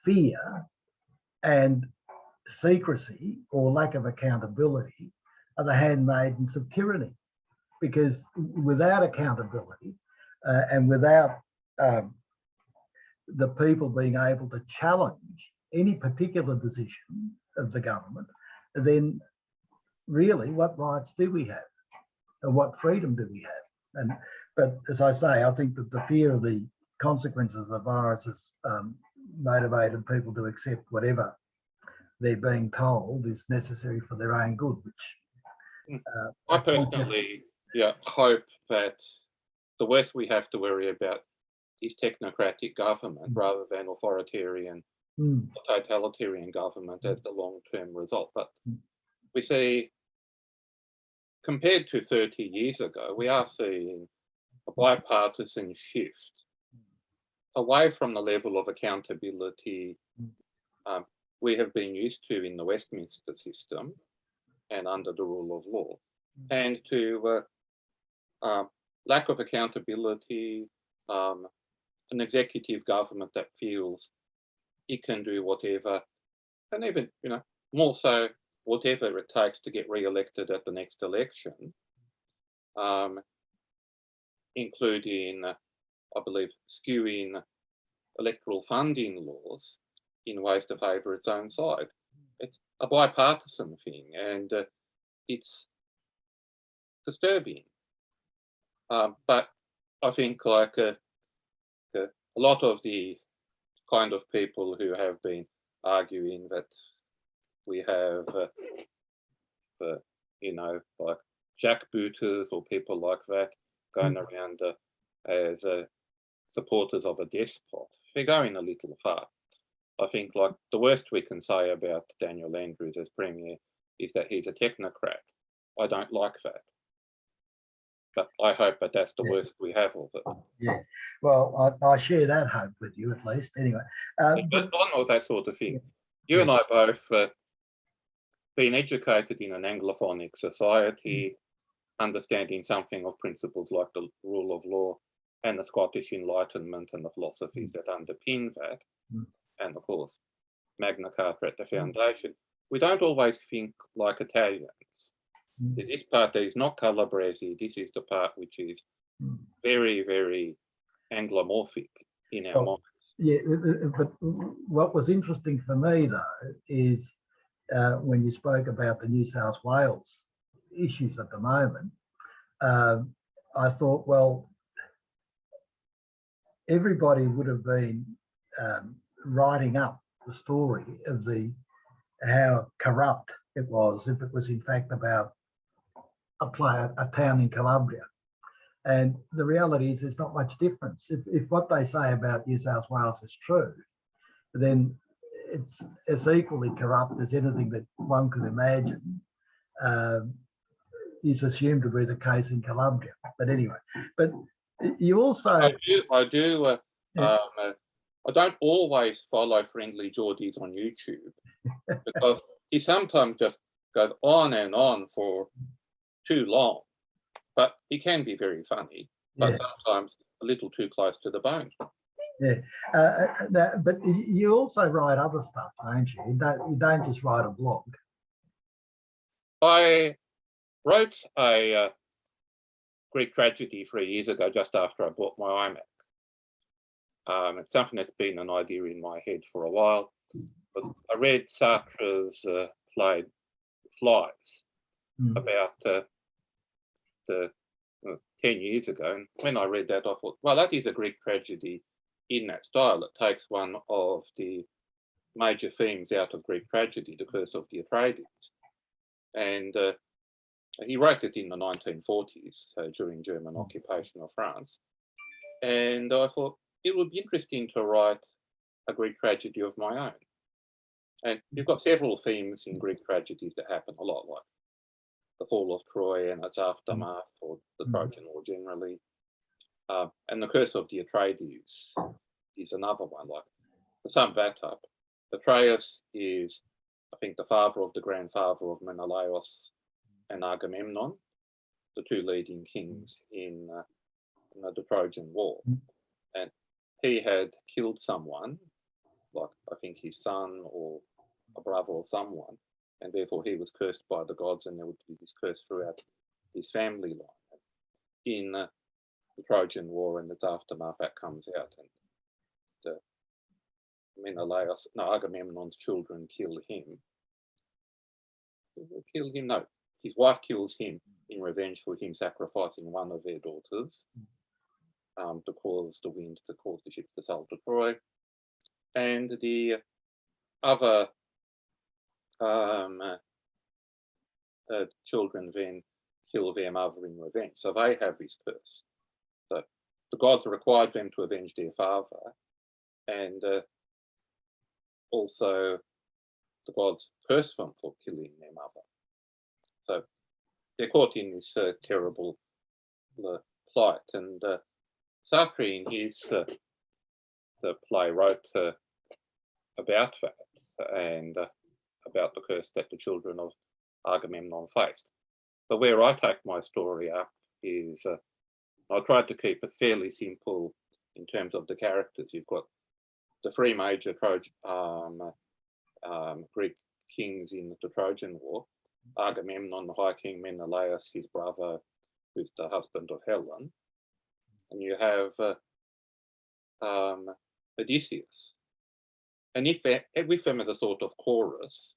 fear and secrecy or lack of accountability are the handmaidens of tyranny, because without accountability and without the people being able to challenge any particular decision of the government, then really what rights do we have and what freedom do we have? But as I say, I think that the fear of the consequences of the virus has motivated people to accept whatever they're being told is necessary for their own good, which I personally hope that the worst we have to worry about is technocratic government rather than authoritarian or totalitarian government as the long-term result. But we see, compared to 30 years ago, we are seeing a bipartisan shift away from the level of accountability we have been used to in the Westminster system and under the rule of law, and to lack of accountability, an executive government that feels it can do whatever, and even, more so, whatever it takes to get re-elected at the next election, including, I believe, skewing electoral funding laws in ways to favour its own side. It's a bipartisan thing, and it's disturbing. But I think, like a lot of the kind of people who have been arguing that we have, like jackbooters or people like that going around as supporters of a despot, they're going a little far. I think like the worst we can say about Daniel Andrews as Premier is that he's a technocrat. I don't like that. But I hope that that's the worst we have of it. Yeah, well, I share that hope with you at least. Anyway, but on that sort of thing, yeah. you and I both been educated in an Anglophonic society, understanding something of principles like the rule of law and the Scottish Enlightenment and the philosophies that underpin that, and of course Magna Carta at the foundation. We don't always think like Italians. There's this part that is not Calabrese. This is the part which is very, very Anglomorphic in our minds. Yeah, but what was interesting for me though is when you spoke about the New South Wales issues at the moment, I thought, well, everybody would have been writing up the story of how corrupt it was if it was in fact about a town in Colombia. And the reality is there's not much difference. If what they say about New South Wales is true, then it's as equally corrupt as anything that one could imagine is assumed to be the case in Colombia. But anyway, but you also... I don't always follow Friendly Geordies on YouTube because he sometimes just goes on and on for too long. But he can be very funny, but sometimes a little too close to the bone. Yeah, but you also write other stuff, don't you? You don't just write a blog. I wrote a Greek tragedy 3 years ago, just after I bought my iMac. It's something that's been an idea in my head for a while. I read Sartre's play Flies about the 10 years ago, and when I read that I thought, well, that is a Greek tragedy in that style. It takes one of the major themes out of Greek tragedy, the curse of the Atreides, and he wrote it in the 1940s during German occupation of France, and I thought it would be interesting to write a Greek tragedy of my own. And you've got several themes in Greek tragedies that happen a lot, like the fall of Troy and its aftermath, or the Trojan War generally. And the curse of the Atreides is another one. Like, to sum that up, Atreus is, I think, the father of the grandfather of Menelaus and Agamemnon, the two leading kings in the Trojan War. And he had killed someone, like I think his son or a brother or someone, and therefore he was cursed by the gods, and there would be this curse throughout his family line. In the Trojan War and its aftermath, that comes out, and Agamemnon's children kill him. No, his wife kills him in revenge for him sacrificing one of their daughters to cause the wind to cause the ship to sail to Troy, and the other children then kill their mother in revenge. So they have this curse. So the gods required them to avenge their father, and also the gods curse them for killing their mother. So they're caught in this terrible plight. And Sartre, in his the play, wrote about that and about the curse that the children of Agamemnon faced. But where I take my story up is I tried to keep it fairly simple in terms of the characters. You've got the three major Greek kings in the Trojan War: Agamemnon, the High King; Menelaus, his brother, who's the husband of Helen; and you have Odysseus. And with them as a sort of chorus,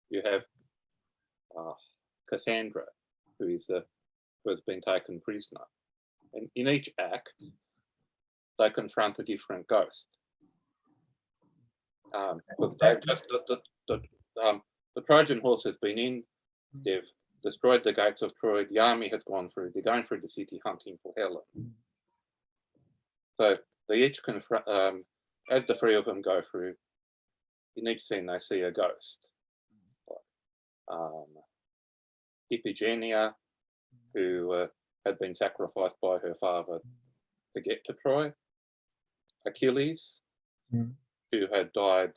you have Cassandra, who has been taken prisoner. And in each act, they confront a different ghost. Because they've just the Trojan horse has been in, they've destroyed the gates of Troy, the army has gone through, they're going through the city hunting for Helen. So they each confront, as the three of them go through, in each scene they see a ghost. Iphigenia, who had been sacrificed by her father to get to Troy. Achilles, who had died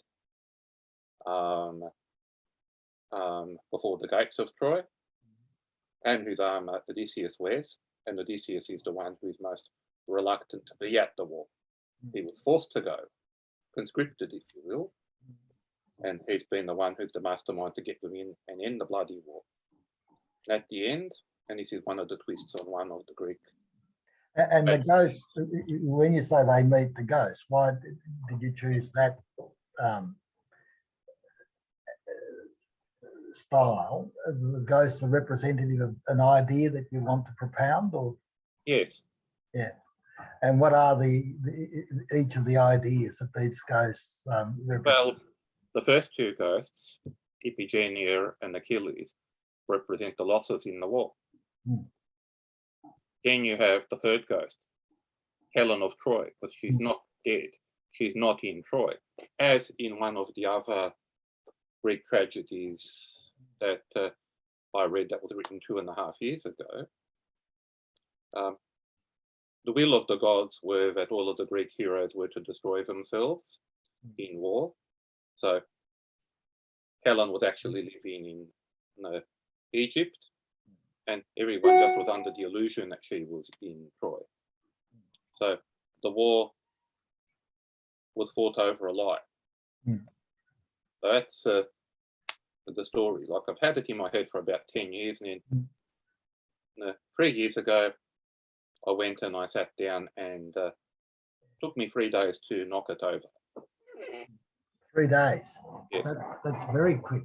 before the gates of Troy, and whose arm Odysseus wears. And Odysseus is the one who's most reluctant to be at the war. He was forced to go, conscripted, if you will, and he's been the one who's the mastermind to get them in and end the bloody war. At the end, and this is one of the twists on one of the Greek. And the ghost, when you say they meet the ghost, why did you choose that style? The ghost a representative of an idea that you want to propound, or? Yes. Yeah. And what are each of the ideas that these ghosts represent? Well, the first two ghosts, Iphigenia and Achilles, represent the losses in the war. Then you have the third ghost, Helen of Troy, because she's not dead. She's not in Troy, as in one of the other Greek tragedies that I read that was written 2.5 years ago. The will of the gods were that all of the Greek heroes were to destroy themselves in war. So Helen was actually living in Egypt, and everyone just was under the illusion that she was in Troy. So the war was fought over a lie. So that's the story. Like, I've had it in my head for about 10 years, and then 3 years ago, I went and I sat down, and it took me 3 days to knock it over. 3 days. Yes. That's very quick.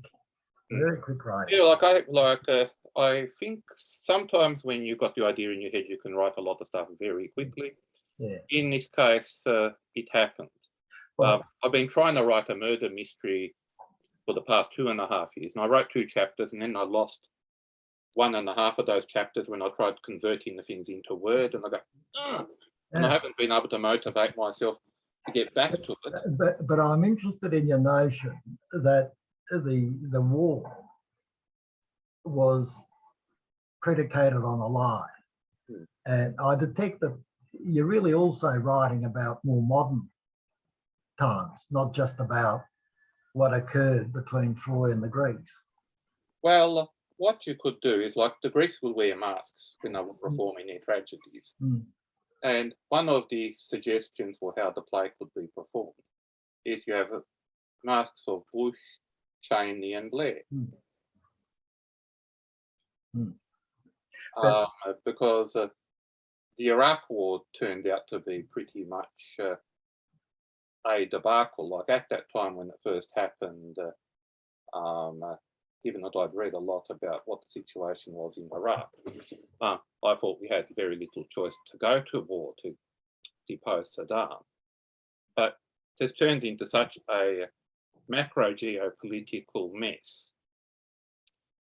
Very quick writing. Yeah, I think sometimes when you've got the idea in your head, you can write a lot of stuff very quickly. Yeah. In this case, it happened. Well, I've been trying to write a murder mystery for the past 2.5 years, and I wrote 2 chapters, and then I lost 1.5 of those chapters when I tried converting the things into Word, and I go, ugh! And I haven't been able to motivate myself to get back to it. But I'm interested in your notion that the war was predicated on a lie. And I detect that you're really also writing about more modern times, not just about what occurred between Troy and the Greeks. Well, what you could do is, like, the Greeks would wear masks when they were performing their tragedies. And one of the suggestions for how the play could be performed is you have masks of Bush, Cheney, and Blair. Because the Iraq War turned out to be pretty much a debacle. Like, at that time when it first happened, given that I'd read a lot about what the situation was in Iraq, I thought we had very little choice to go to war to depose Saddam. But it has turned into such a macro geopolitical mess,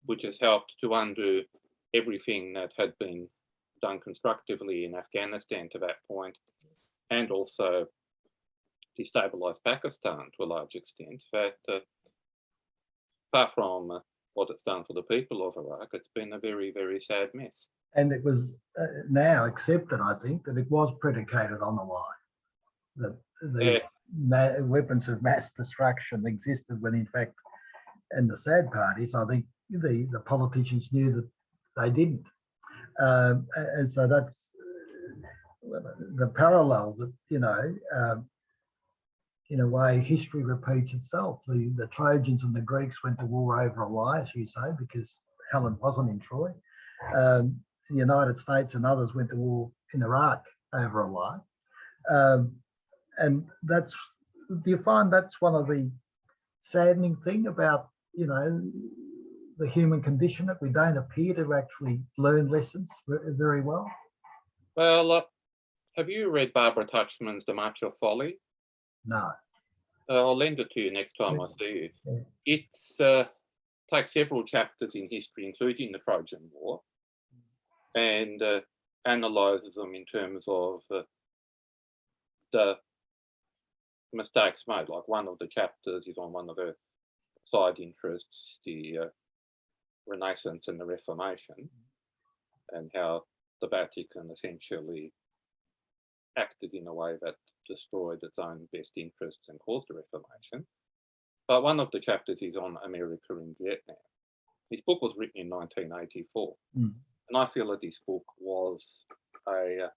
which has helped to undo everything that had been done constructively in Afghanistan to that point, and also destabilise Pakistan to a large extent. That apart from what it's done for the people of Iraq, it's been a very, very sad mess. And it was now accepted, I think, that it was predicated on a lie, that the weapons of mass destruction existed when, in fact, and the sad part is, I think the politicians knew that they didn't. And so that's the parallel that, in a way, history repeats itself. The Trojans and the Greeks went to war over a lie, as you say, because Helen wasn't in Troy. The United States and others went to war in Iraq over a lie. And do you find that's one of the saddening thing about, the human condition, that we don't appear to actually learn lessons very well? Well, have you read Barbara Tuchman's The March of Folly? No. I'll lend it to you next time I see you. Yeah. It takes several chapters in history, including the Trojan War, and analyses them in terms of mistakes made. Like one of the chapters is on one of her side interests, the Renaissance and the Reformation, and how the Vatican essentially acted in a way that destroyed its own best interests and caused the Reformation. But one of the chapters is on America and Vietnam. This book was written in 1984, and I feel that this book was a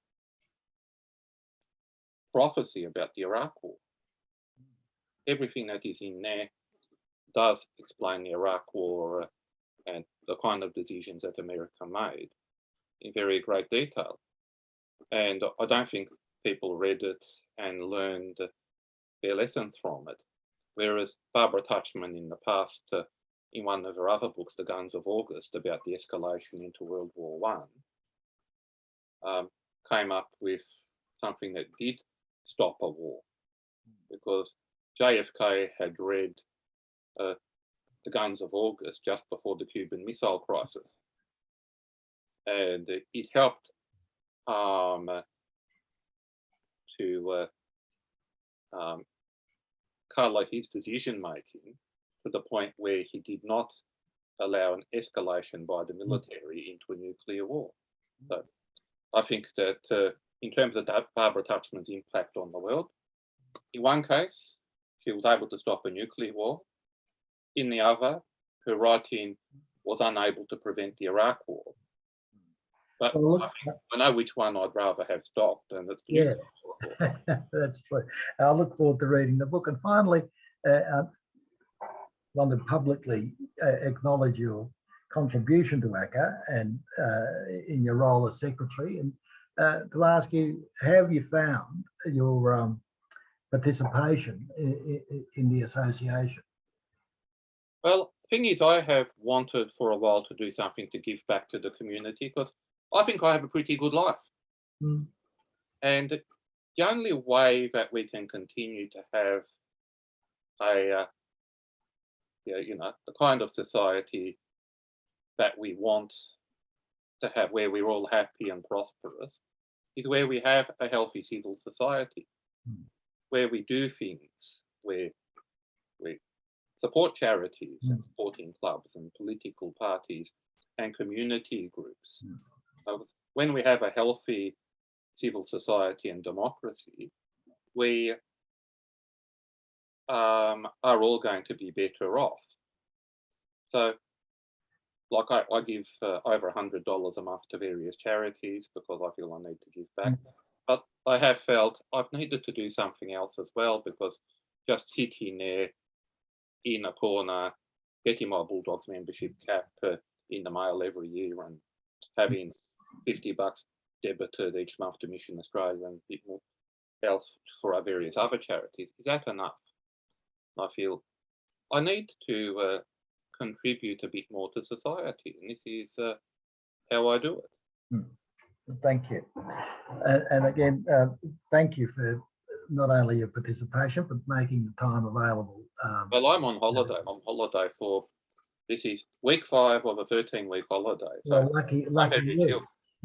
prophecy about the Iraq War. Everything that is in there does explain the Iraq War and the kind of decisions that America made in very great detail. And I don't think people read it and learned their lessons from it. Whereas Barbara Tuchman in the past, in one of her other books, The Guns of August, about the escalation into World War I, came up with something that did stop a war, because JFK had read The Guns of August just before the Cuban Missile Crisis, and it helped to colour his decision making to the point where he did not allow an escalation by the military into a nuclear war. So I think that in terms of Barbara Tuchman's impact on the world, in one case, she was able to stop a nuclear war. In the other, her writing was unable to prevent the Iraq War. But I know which one I'd rather have stopped, and it's yeah, that's true. I look forward to reading the book. And finally, I want to publicly acknowledge your contribution to ACCA and in your role as secretary, and to ask you, how have you found your participation in the association? Well, the thing is, I have wanted for a while to do something to give back to the community, because I think I have a pretty good life. And the only way that we can continue to have a, the kind of society that we want to have, where we're all happy and prosperous, is where we have a healthy civil society, where we do things, where we support charities and sporting clubs and political parties and community groups. When we have a healthy civil society and democracy, we are all going to be better off. So, like I give over $100 a month to various charities because I feel I need to give back. But I have felt I've needed to do something else as well, because just sitting there in a corner, getting my Bulldogs membership cap in the mail every year and having $50 debited each month to Mission Australia and a bit more else for our various other charities, is that enough? I feel I need to contribute a bit more to society, and this is how I do it. Thank you. And again, thank you for not only your participation, but making the time available. Well, I'm on holiday. I'm on holiday for, this is week 5 of a 13-week holiday. So well, lucky you.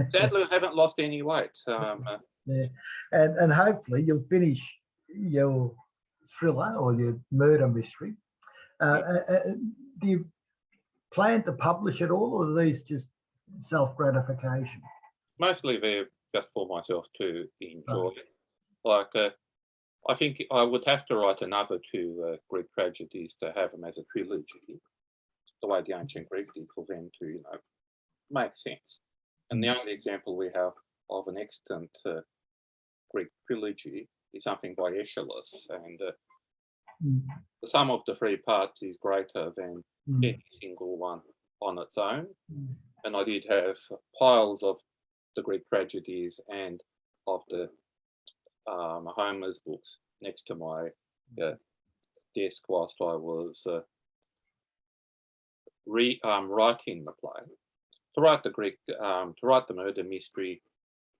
Sadly, I haven't lost any weight. Yeah, and hopefully you'll finish your thriller or your murder mystery. Do you plan to publish it all, or are these just self-gratification? Mostly they're just for myself to enjoy. Like, I think I would have to write another 2 Greek tragedies to have them as a trilogy, the way the ancient Greeks did, for them to, make sense. And the only example we have of an extant Greek trilogy is something by Aeschylus, and the sum of the 3 parts is greater than any single one on its own. And I did have piles of the Greek tragedies and of the Homer's books next to my desk whilst I was writing the play. To write the Greek, to write the murder mystery,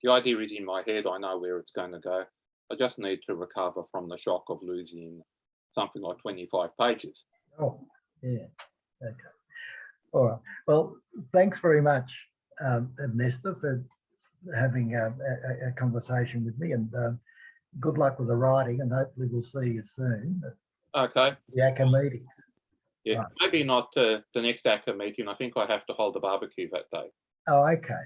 the idea is in my head. I know where it's going to go. I just need to recover from the shock of losing something like 25 pages. Oh, yeah. Okay. All right. Well, thanks very much, Ernesto, for having a conversation with me. And good luck with the writing, and hopefully we'll see you soon at Okay. the ACCA meetings. Yeah, Right. maybe not the next ACCA meeting. I think I have to hold a barbecue that day. Oh, okay.